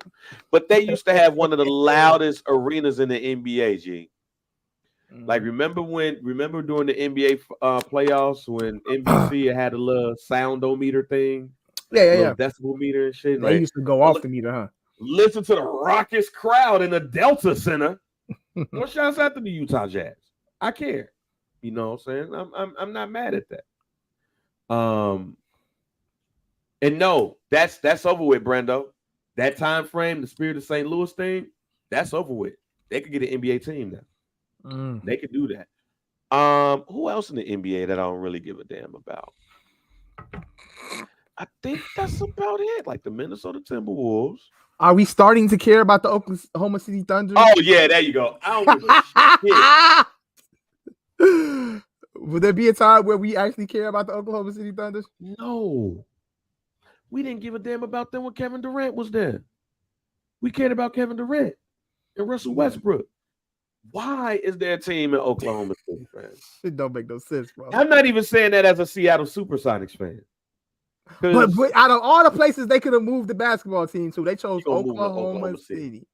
But they used to have one of the loudest arenas in the NBA, G. Like remember during the NBA playoffs when NBC had a little soundometer thing, Yeah. decibel meter and shit. They used to go off the meter, huh? Listen to the raucous crowd in the Delta Center. Well, shouts out to the Utah Jazz. I care. You know what I'm saying? I'm not mad at that. And no, that's over with, Brando. That time frame, the Spirit of St. Louis thing, that's over with. They could get an NBA team now. They could do that. Who else in the NBA that I don't really give a damn about? I think that's about it. Like the Minnesota Timberwolves. Are we starting to care about the Oklahoma City Thunder? Oh yeah, there you go. I don't give a shit. Would there be a time where we actually care about the Oklahoma City Thunder? No. We didn't give a damn about them when Kevin Durant was there. We cared about Kevin Durant and Russell Westbrook. Why is there a team in Oklahoma City, fans? It don't make no sense, bro. I'm not even saying that as a Seattle Supersonics fan. But out of all the places they could have moved the basketball team to, they chose Oklahoma City.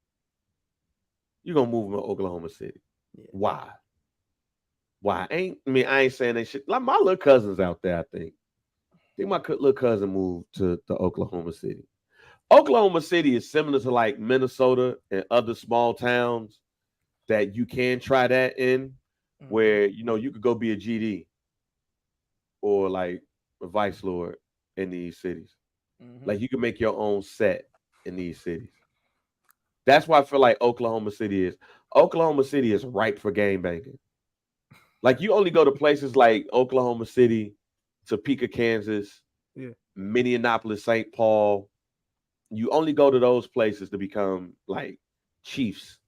You're going to move them to Oklahoma City. Yeah. Why? I ain't saying they should. Like my little cousin's out there, I think my little cousin moved to Oklahoma City. Oklahoma City is similar to like Minnesota and other small towns that you can try that in, where, you could go be a GD or like a vice lord in these cities. Like you can make your own set in these cities. That's why I feel like Oklahoma City is ripe for game banging. Like you only go to places like Oklahoma City, Topeka, Kansas, Minneapolis, St. Paul. You only go to those places to become like chiefs.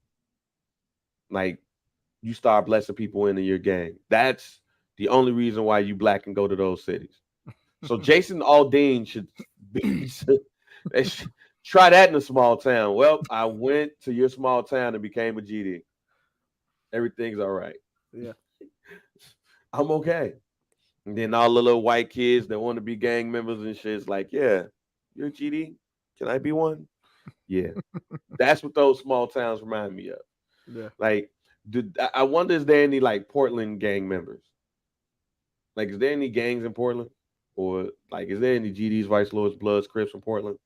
Like you start blessing people into your gang. That's the only reason why you black can go to those cities. So Jason Aldean should try that in a small town. Well, I went to your small town and became a GD. Everything's all right. Yeah. I'm okay. And then all the little white kids that want to be gang members and shit is like, yeah, you're a GD? Can I be one? Yeah. That's what those small towns remind me of. Yeah. Like, I wonder, is there any like Portland gang members? Like, is there any gangs in Portland? Or like, is there any GDs, Vice Lords, Bloods, Crips in Portland?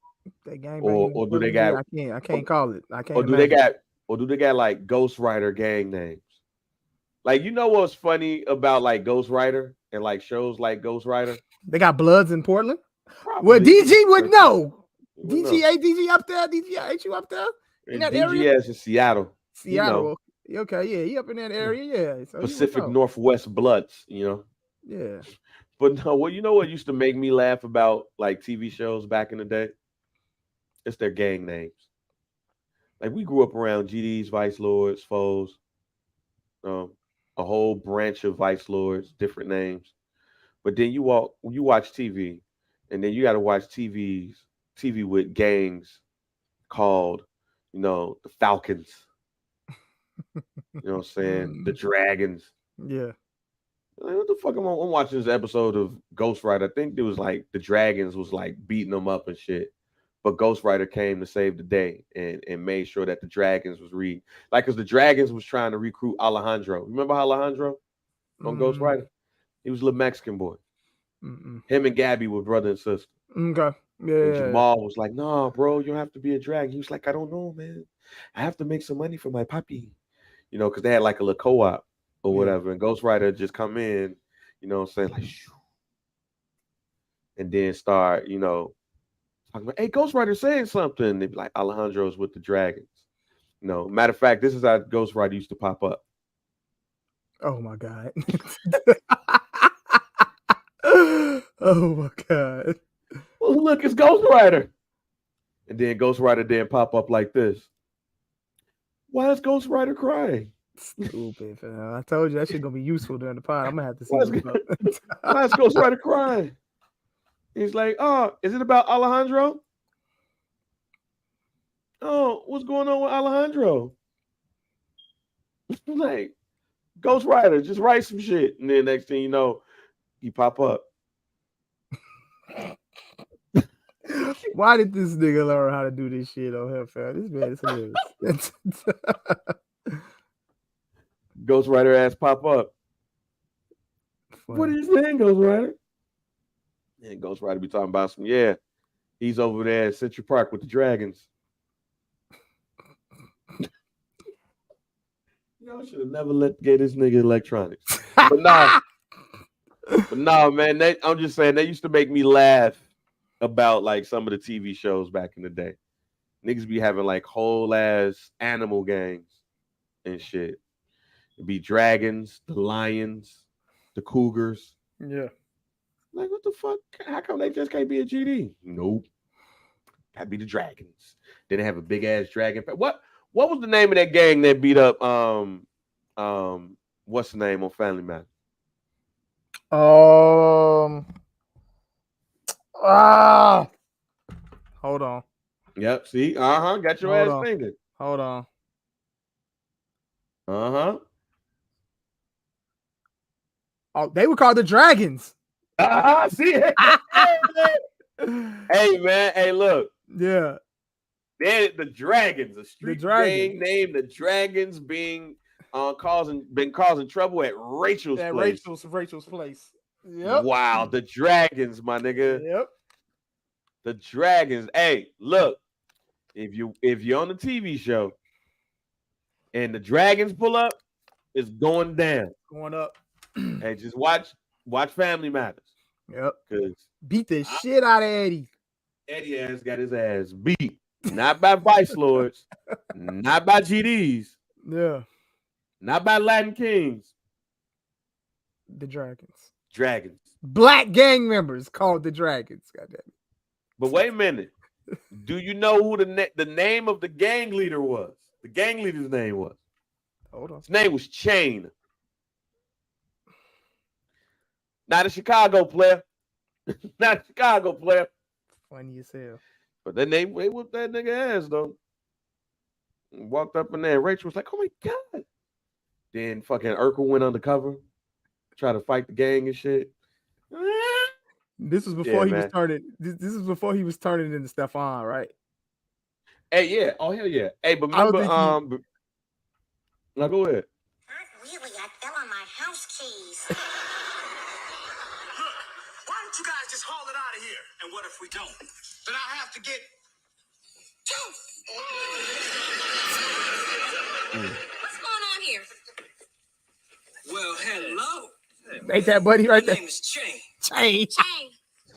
They gang or do they got? I can't call it. I can't. Or do they got like Ghost Rider gang names? Like, you know what's funny about like Ghost Rider and like shows like Ghost Rider? They got Bloods in Portland. Probably. Well, DG would know. DG up there. DG ain't you up there in that area? DG is Seattle. Seattle. Okay, yeah, he up in that area. Yeah, so Pacific Northwest Bloods. Yeah. But no, you know what used to make me laugh about like TV shows back in the day? It's their gang names. Like we grew up around GDs, Vice Lords, Foes, a whole branch of Vice Lords, different names. But then you watch TV, and then you got to watch TV with gangs called, the Falcons. You know what I'm saying? The Dragons. Yeah. Like, what the fuck am I? I'm watching this episode of Ghost Rider. I think it was like the Dragons was like beating them up and shit. But Ghost Rider came to save the day and made sure that the Dragons was because the Dragons was trying to recruit Alejandro. Remember Alejandro on Ghost Rider? He was a little Mexican boy. Him and Gabby were brother and sister. Okay. Yeah. And Jamal was like, "Nah, bro, you don't have to be a dragon." He was like, "I don't know, man. I have to make some money for my puppy." Because they had like a little co-op or whatever. And Ghost Rider just come in, saying like, shoo, and then start, talking about, hey, Ghost Rider saying something. They'd be like, Alejandro's with the Dragons. Matter of fact, this is how Ghost Rider used to pop up. Oh my God. Oh my God. Well, look, it's Ghost Rider. And then Ghost Rider didn't pop up like this. Why is Ghost Rider crying? Stupid, fam. I told you that shit gonna be useful during the pod. I'm gonna have to see. Why is Ghost Rider crying? He's like, oh, is it about Alejandro? Oh, what's going on with Alejandro? Like, Ghost Rider, just write some shit. And then next thing you know, you pop up. Why did this nigga learn how to do this shit on him, fam? This man is hilarious. Ghost Rider ass pop up. What are you saying, Ghost Rider? And Ghost Rider be talking about some, he's over there at Central Park with the dragons. Y'all should have never get this nigga electronics. But nah, man. I'm just saying they used to make me laugh about like some of the TV shows back in the day. Niggas be having like whole ass animal gangs and shit. It'd be dragons, the lions, the cougars. Yeah. Like, what the fuck? How come they just can't be a GD? Nope. Gotta be the dragons. Then they have a big ass dragon. What was the name of that gang that beat up what's the name on Family Matters? Hold on. Yep, see? Got your ass thinking. Hold on. Oh, they were called the Dragons. See it. Hey man, hey look. Yeah. They're the Dragons, a street gang named the Dragons being causing trouble at Rachel's place. Rachel's place. Yep. Wow, the Dragons, my nigga. Yep. The Dragons. Hey, look, if you're on the TV show and the Dragons pull up, it's going down. Going up. Hey, just watch Family Matters. Yep. Because beat the shit out of Eddie. Eddie ass got his ass beat. Not by Vice Lords, not by GDs. Yeah. Not by Latin Kings. The Dragons. Dragons. Black gang members called the Dragons. Goddamn it. But wait a minute. Do you know who the name of the gang leader was? The gang leader's name was. Hold on. His name was Chain. Not a Chicago player. Not a Chicago player. Funny as hell. But then they whooped that nigga ass though. Walked up in there. And Rachel was like, "Oh my god!" Then fucking Urkel went undercover, tried to fight the gang and shit. This was before he was turning. This is before he was turning into Stefan, right? Hey, yeah. Oh hell yeah. Hey, but remember, now go ahead. Really, I fell on my house keys. Look, why don't you guys just haul it out of here? And what if we don't? Then I'll have to get two. What's going on here? Well, hello. Ain't that buddy right there? My name is Chain. Chain.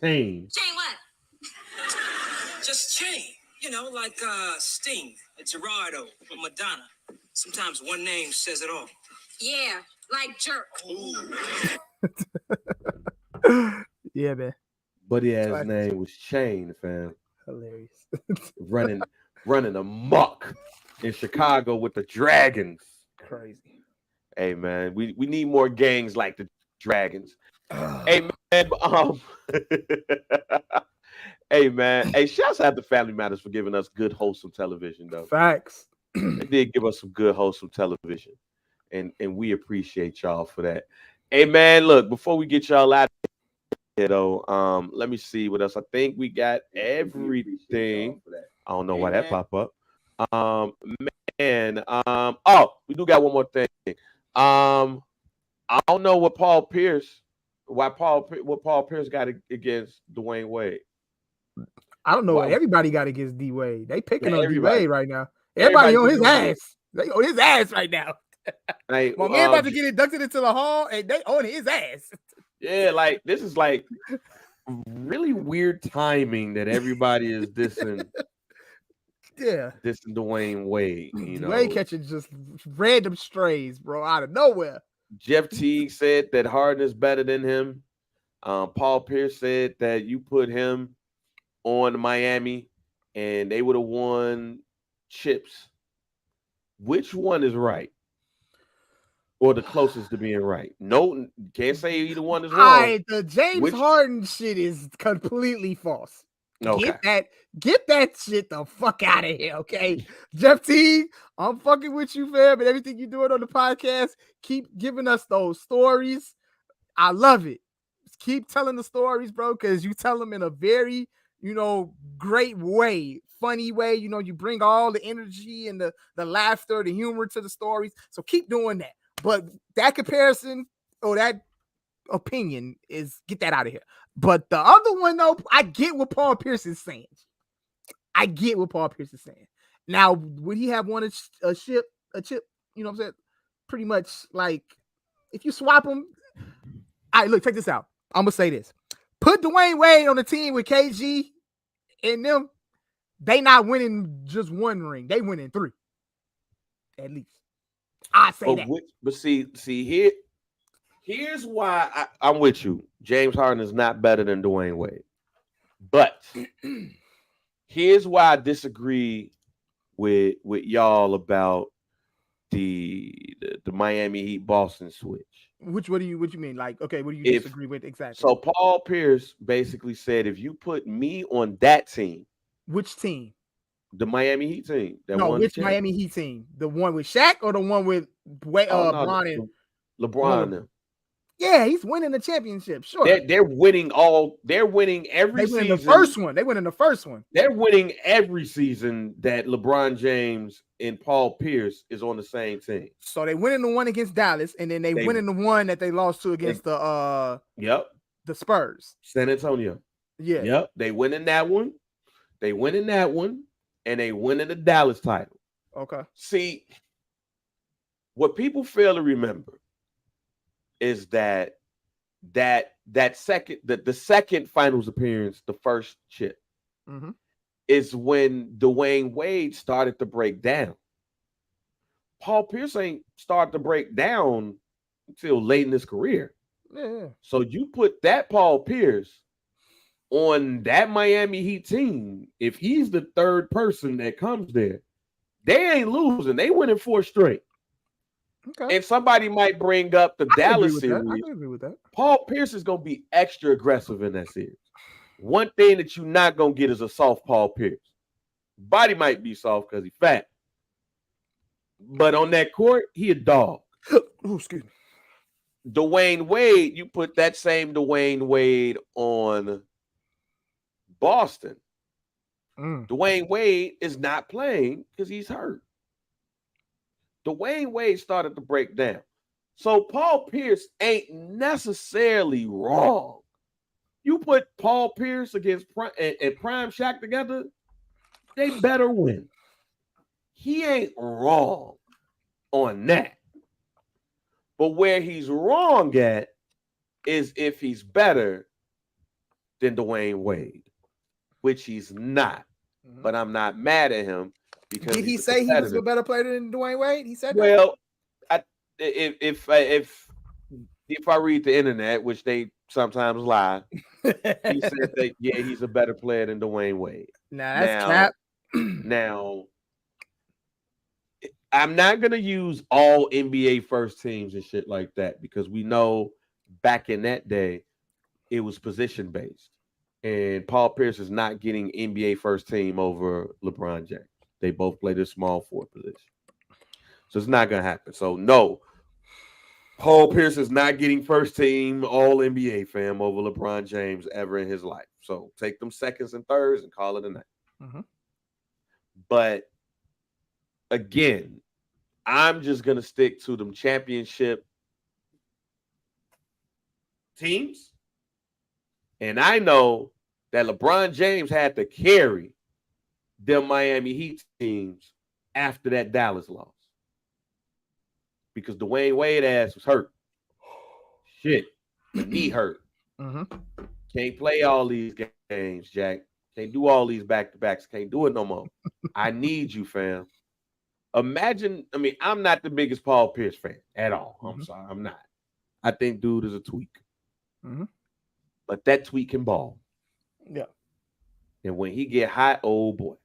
Chain what? Just Chain. You know, like Sting, Gerardo, or Madonna. Sometimes one name says it all. Yeah, like Jerk. Yeah, man. Buddy ass name was Chain, fam. Hilarious. running amok in Chicago with the Dragons. Crazy. Hey man, we need more gangs like the Dragons. Hey man, hey man, hey, shouts out to Family Matters for giving us good wholesome television though. Facts. They did give us some good wholesome television, and we appreciate y'all for that. Hey man, look, before we get y'all out of here though, let me see what else. I think we got everything. I don't know why that pop up. We do got one more thing. I don't know what Paul Pierce got against Dwyane Wade. I don't know what everybody got against D Wade. They picking on D Wade right now. Everybody on his ass. They on his ass right now. Hey, my man about to get inducted into the hall, and they on his ass. Yeah, like this is like really weird timing that everybody is dissing. Yeah, dissing Dwyane Wade. You know, Wade catching just random strays, bro, out of nowhere. Jeff Teague said that Harden is better than him. Paul Pierce said that you put him on Miami and they would have won chips. Which one is right? Or the closest to being right? No, can't say either one is wrong. The James Harden shit is completely false. Okay. Get that shit the fuck out of here, okay? Jeff Teague, I'm fucking with you, fam, and everything you're doing on the podcast. Keep giving us those stories. I love it. Keep telling the stories, bro, because you tell them in a very, great way, funny way. You bring all the energy and the laughter, the humor to the stories. So keep doing that. But that comparison or that opinion is get that out of here. But the other one, though, I get what Paul Pierce is saying. Now, would he have won a chip? You know what I'm saying? Pretty much like if you swap them. All right, look, check this out. I'm gonna say this. Put Dwyane Wade on the team with KG and them. They not winning just one ring. They winning 3. At least. I say that. But see, here's why I'm with you. James Harden is not better than Dwyane Wade. But here's why I disagree with y'all about the Miami Heat Boston switch. What do you mean? Like, okay, what do you disagree with exactly? So Paul Pierce basically said, if you put me on that team. Which team? The Miami Heat team. Which Miami Heat team? The one with Shaq or the one with LeBron? LeBron. Yeah, he's winning the championship. Sure. They're winning every season. They win the first one. They're winning every season that LeBron James and Paul Pierce is on the same team. So they winning the one against Dallas, and then they winning the one that they lost to against the Spurs. San Antonio. Yeah. Yep. They winning that one. And they winning the Dallas title. Okay. See, what people fail to remember is the second finals appearance, the first chip, is when Dwyane Wade started to break down. Paul Pierce ain't started to break down until late in his career. Yeah. So you put that Paul Pierce on that Miami Heat team, if he's the third person that comes there, they ain't losing. They winning 4 straight. Okay. And somebody might bring up the Dallas series. I can agree with that. Paul Pierce is going to be extra aggressive in that series. One thing that you're not going to get is a soft Paul Pierce. Body might be soft because he's fat. But on that court, he a dog. Oh, excuse me. Dwyane Wade, you put that same Dwyane Wade on Boston. Dwyane Wade is not playing because he's hurt. Dwyane Wade started to break down. So Paul Pierce ain't necessarily wrong. You put Paul Pierce against and Prime Shaq together, they better win. He ain't wrong on that. But where he's wrong at is if he's better than Dwyane Wade, which he's not. But I'm not mad at him. Because did he say he was a better player than Dwyane Wade? He said that. Well, if I read the internet, which they sometimes lie, he said that he's a better player than Dwyane Wade. That's cap. Now, I'm not gonna use all NBA first teams and shit like that because we know back in that day it was position based, and Paul Pierce is not getting NBA first team over LeBron James. They both play the small forward position. So it's not going to happen. So, no, Paul Pierce is not getting first team all NBA fam over LeBron James ever in his life. So take them seconds and thirds and call it a night. But, again, I'm just going to stick to them championship teams. And I know that LeBron James had to carry them Miami Heat teams after that Dallas loss. Because Dwyane Wade ass was hurt. Shit. The knee hurt. Can't play all these games, Jack. Can't do all these back-to-backs. Can't do it no more. I need you, fam. Imagine, I'm not the biggest Paul Pierce fan at all. I'm sorry, I'm not. I think dude is a tweak. But that tweak can ball. Yeah. And when he get hot, oh boy.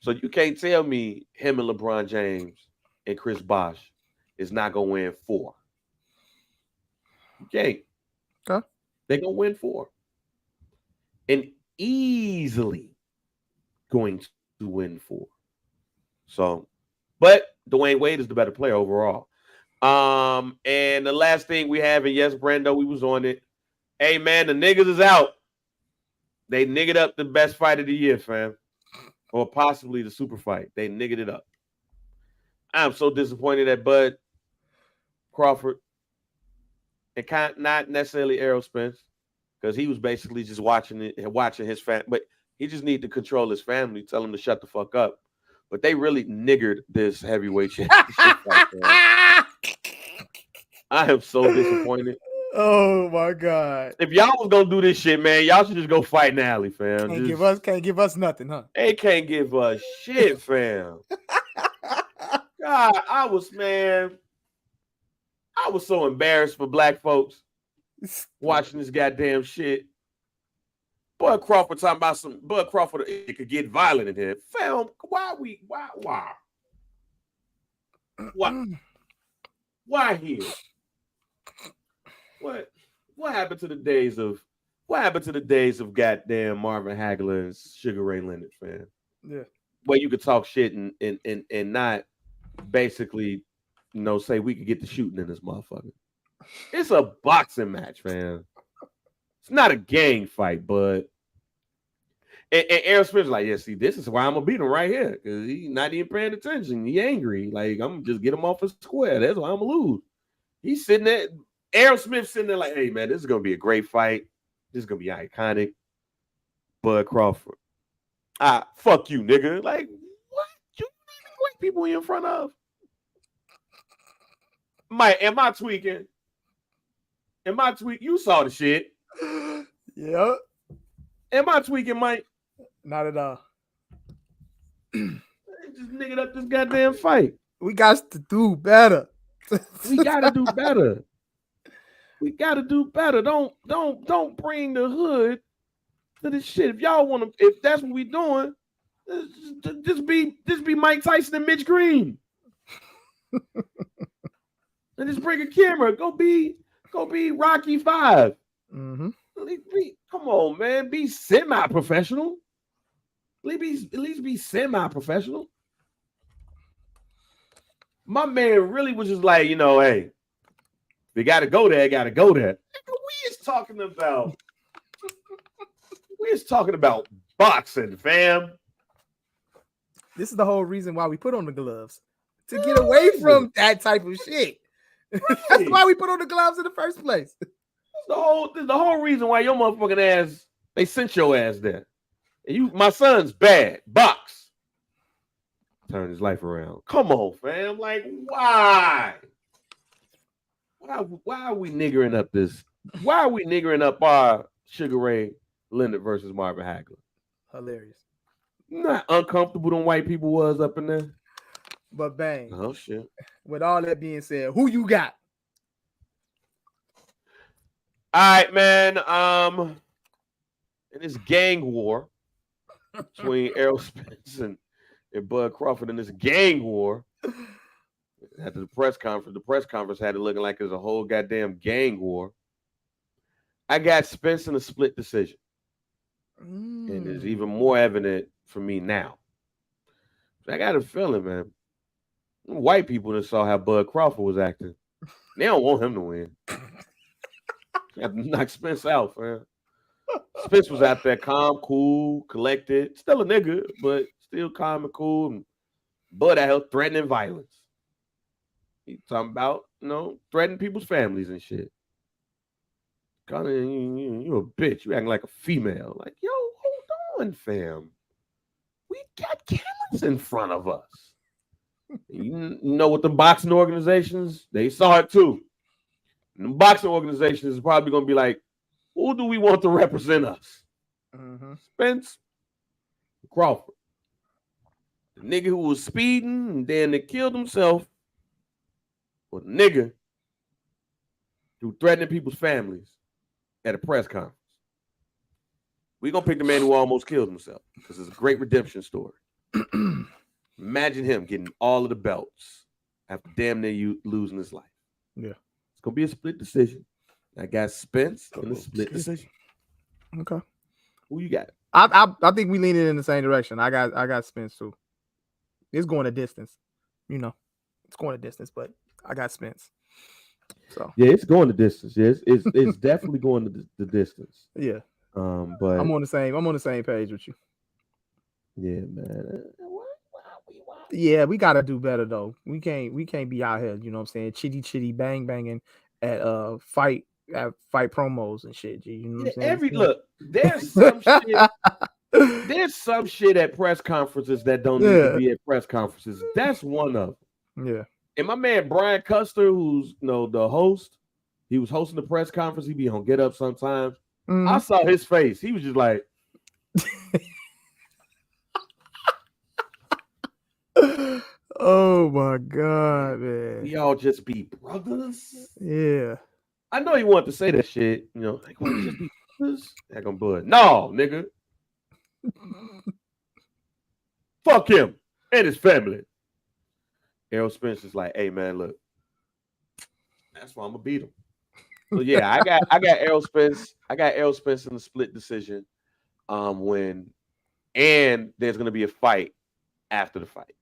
So you can't tell me him and LeBron James and Chris Bosh is not going to win 4. You can't. Okay. They're going to win 4. And easily going to win for. So, but Dwyane Wade is the better player overall. And the last thing we have, and yes, Brando, we was on it. Hey man, the niggas is out. They niggered up the best fight of the year, fam. Or possibly the super fight. They niggered it up. I'm so disappointed at Bud Crawford. And not necessarily Errol Spence, because he was basically just watching his family. But he just need to control his family, tell him to shut the fuck up. But they really niggered this heavyweight championship fight, man. I am so disappointed. Oh my god! If y'all was gonna do this shit, man, y'all should just go fight in the alley, fam. Can't give us nothing, huh? They can't give us shit, fam. God, I was so embarrassed for black folks watching this goddamn shit. Bud Crawford talking about Bud Crawford, it could get violent in here. Fam, why? Why here? What happened to the days of goddamn Marvin Hagler and Sugar Ray Leonard, fam? Yeah. Where you could talk shit and not basically, say we could get the shooting in this motherfucker. It's a boxing match, fam. It's not a gang fight, but and Errol Spence like, yeah, see, this is why I'm gonna beat him right here, because he's not even paying attention. He angry. Like, I'm gonna just get him off his square. That's why I'm gonna lose. He's sitting there. Errol Smith sitting there like, hey man, this is gonna be a great fight. This is gonna be iconic. Bud Crawford. Fuck you, nigga. Like, what? You white people you in front of? Am I tweaking? You saw the shit. Yep. Am I tweaking, Mike? Not at all. Just niggered up this goddamn fight. We got to do better. We gotta do better. Don't bring the hood to this shit. If y'all want to, if that's what we doing, just be Mike Tyson and Mitch Green. And just bring a camera. Go be Rocky 5. Mm-hmm. Come on, man. Be semi-professional. At least be semi-professional. My man really was just like, hey, they gotta go there, We is talking about boxing, fam. This is the whole reason why we put on the gloves. To get away from that type of shit. Right. That's why we put on the gloves in the first place. The whole reason why your motherfucking ass, they sent your ass there. And my son's bad. Box. Turn his life around. Come on, fam. Like, why? Why are we niggering up this? Why are we niggering up our Sugar Ray Leonard versus Marvin Hagler? Hilarious. Not uncomfortable them white people was up in there. But bang. Oh shit. With all that being said, who you got? All right, man. In this gang war between Errol Spence and Bud Crawford, in this gang war, after the press conference had it looking like it was a whole goddamn gang war. I got Spence in a split decision. And it's even more evident for me now. I got a feeling, man. White people that saw how Bud Crawford was acting, they don't want him to win. You have to knock Spence out, man. Spence was out there calm, cool, collected. Still a nigga, but still calm and cool. And Bud out here threatening violence. He talking about, threatening people's families and shit. Kind of, you a bitch. You acting like a female. Like, yo, hold on, fam. We got cameras in front of us. You know what the boxing organizations, they saw it too. And the boxing organizations is probably going to be like, who do we want to represent us? Mm-hmm. Spence Crawford. The nigga who was speeding and then they killed himself. Or the nigga who threatened people's families at a press conference. We're going to pick the man who almost killed himself because it's a great redemption story. Imagine him getting all of the belts after damn near you losing his life. Yeah. It's going to be a split decision. I got Spence in a split decision. Okay. Who you got? I think we leaning in the same direction. I got Spence too. It's going a distance, It's going a distance, but I got Spence. So yeah, it's going the distance. Yes, it's definitely going the distance. yeah. But I'm on the same page with you. Yeah, man. Yeah, we gotta do better though. We can't be out here, you know what I'm saying, chitty bang banging at fight promos and shit. You know what I'm saying? Look, there's some shit. There's some shit at press conferences that don't need to be at press conferences. That's one of them. Yeah. And my man Brian Custer, who's the host, he was hosting the press conference. He be on Get Up sometimes. Mm-hmm. I saw his face. He was just like, oh my God, man. We all just be brothers. Yeah. I know he wanted to say that shit. Like, we just be brothers. Heck, I'm bud. No, nigga. Fuck him and his family. Errol Spence is like, hey man, look, that's why I'm gonna beat him. So yeah, I got Errol Spence. I got Errol Spence in the split decision. And there's gonna be a fight after the fight.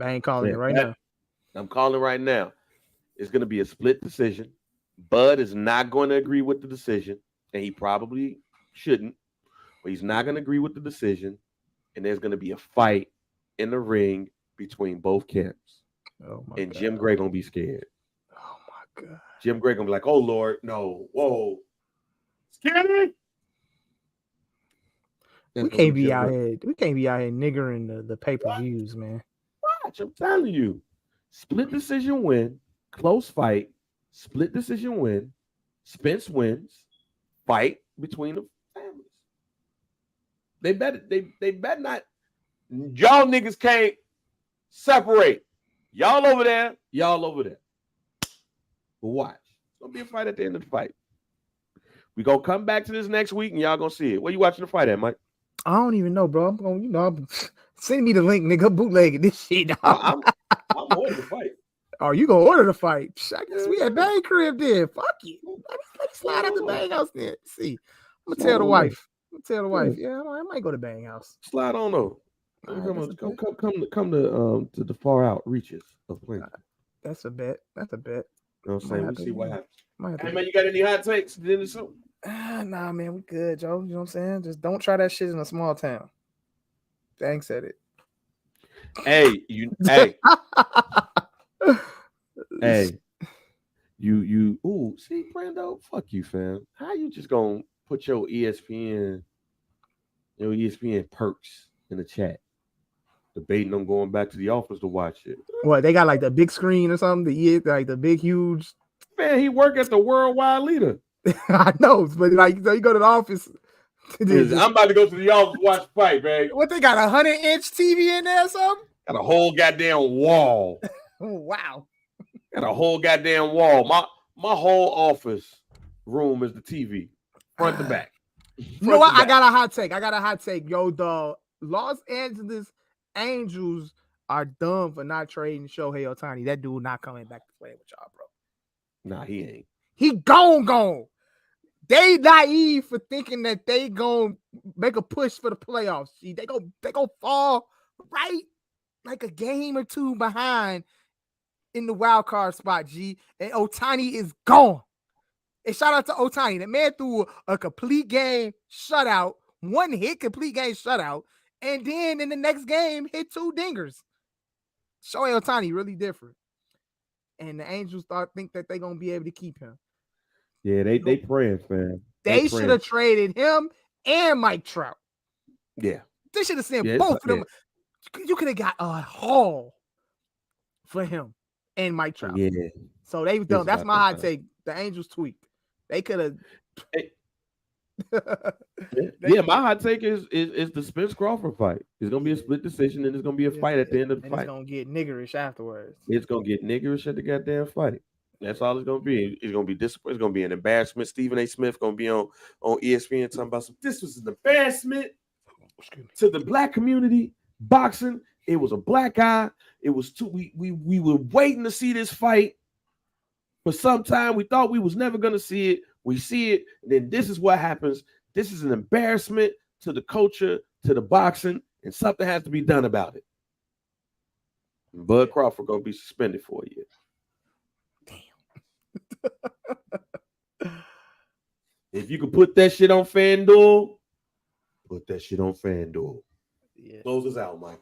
I ain't calling it right now. I'm calling right now. It's gonna be a split decision. Bud is not going to agree with the decision, and he probably shouldn't, but he's not going to agree with the decision, and there's going to be a fight in the ring between both camps. Oh my and God. Jim Gray gonna be scared. Oh my God. Jim Gray gonna be like, oh Lord, no, whoa. Scared? We can't be out here niggering the pay-per-views, man. Watch, I'm telling you. Split decision win, close fight, split decision win, Spence wins, fight between the families. They better not. Y'all niggas can't separate. Y'all over there, y'all over there. But watch. It's gonna be a fight at the end of the fight. We gonna come back to this next week and y'all gonna see it. Where you watching the fight at, Mike? I don't even know, bro. I'm going, send me the link, nigga. Bootlegging this shit. I'm ordering the fight. Oh, you gonna order the fight? I guess we at Bang Crib then. Fuck you. Let me slide up the Bang House then. See, I'm gonna tell the wife. Yeah, I might go to Bang House. Slide on over. Come to the far out reaches of Clinton. That's a bet. You know what I'm saying? We'll see what happens. Hey man, you got any hot takes? Nah, man, we good, Joe. You know what I'm saying? Just don't try that shit in a small town. Dang said it. Hey, you see, Brando, fuck you, fam. How you just gonna put your ESPN perks in the chat? Debating on going back to the office to watch it. What, they got like the big screen or something? Like the big, huge. Man, he work at the Worldwide Leader. I know, but like, so you go to the office. I'm about to go to the office to watch the fight, man. What, they got 100-inch TV in there or something? Got a whole goddamn wall. Oh, wow. Got a whole goddamn wall. My whole office room is the TV, front to back. You know what? I got a hot take. Yo, the Los Angeles Angels are dumb for not trading Shohei Ohtani. That dude not coming back to play with y'all, bro. Nah, he ain't. He gone. They naive for thinking that they gonna make a push for the playoffs. See, they go fall right like a game or two behind in the wild card spot, G. And Ohtani is gone. And shout out to Ohtani. The man threw a complete game shutout, one hit complete game shutout, and then in the next game hit 2 dingers. Shohei Ohtani really different. And the Angels think that they're gonna be able to keep him. Yeah, they praying, fam. They should have traded him and Mike Trout. Yeah. They should have sent both of them. You could have got a haul for him and Mike Trout. Yeah. So they've done. That's my hot take. The Angels tweaked. They could have. Yeah, my hot take is the Spence Crawford fight. It's gonna be a split decision, and it's gonna be a fight at the end of the fight. It's gonna get niggerish afterwards. It's gonna get niggerish at the goddamn fight. That's all it's gonna be. It's gonna be disappointing. It's gonna be an embarrassment. Stephen A. Smith gonna be on ESPN talking about this was an embarrassment to the black community. Boxing. It was a black guy. It was too. We were waiting to see this fight for some time. We thought we was never gonna see it. We see it, and then this is what happens. This is an embarrassment to the culture, to the boxing, and something has to be done about it. And Bud Crawford gonna be suspended for a year. If you could put that shit on FanDuel, put that shit on FanDuel. Yeah. Close us out, Mike.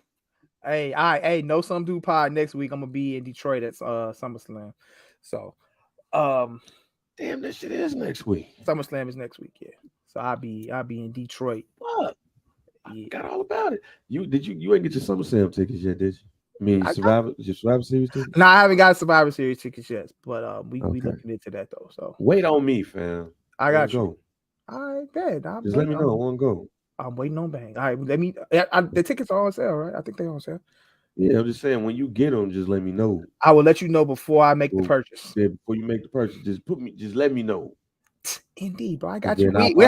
Hey, all right, hey, no Some Dude Pod next week. I'm gonna be in Detroit at SummerSlam. So damn, that shit is next week. SummerSlam is next week, yeah. So I'll be in Detroit. Fuck. I got all about it. You ain't get your SummerSlam tickets yet, did you? I mean, your Survivor Series tickets? No, I haven't got Survivor Series tickets yet, but we looking into that though. So wait on me, fam. I got you. Go. All right, bad. Just let me know. I want to go. I'm waiting on Bang. All right, the tickets are on sale, right? I think they're on sale. Yeah, I'm just saying when you get them, just let me know. I will let you know before I make the purchase. Yeah, before you make the purchase, just let me know. Indeed, bro. I got you. We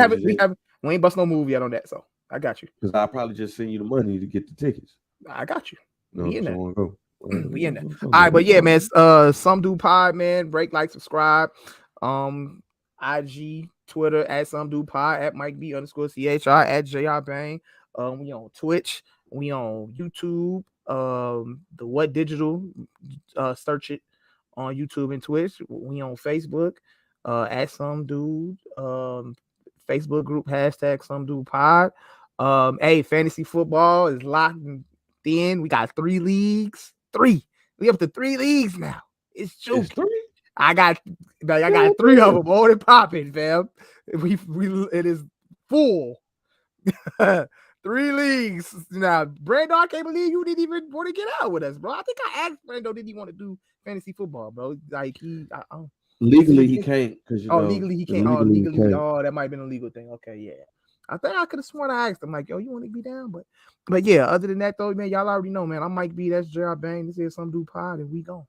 ain't bust no move yet on that, so I got you. Because I'll probably just send you the money to get the tickets. I got you. No, we in there. Go. We in there. All right, but yeah, man. Some Dude Pod, man. Break, like, subscribe. IG, Twitter at Some Dude Pod, at Mike B_CHR, at JR Bang. We on Twitch. We on YouTube. The What Digital. Search it on YouTube and Twitch. We on Facebook. At Some Dude. Facebook group hashtag Some Dude Pod. Hey, fantasy football is locked in. We got 3 leagues. 3. We up to 3 leagues now. It's true. 3. I got 3 of them. All it popping, fam. It is full. 3 leagues now. Brando, I can't believe you didn't even want to get out with us, bro. I think I asked Brando, did he want to do fantasy football, bro? Like legally he can't because legally he can't. Legally, that might have been a legal thing. Okay, yeah. I think I could have sworn I asked him, like, yo, you want to be down? But yeah, other than that, though, man, y'all already know, man. I Mike B. That's JR Bang. This is Some Dude Pod, and we gone.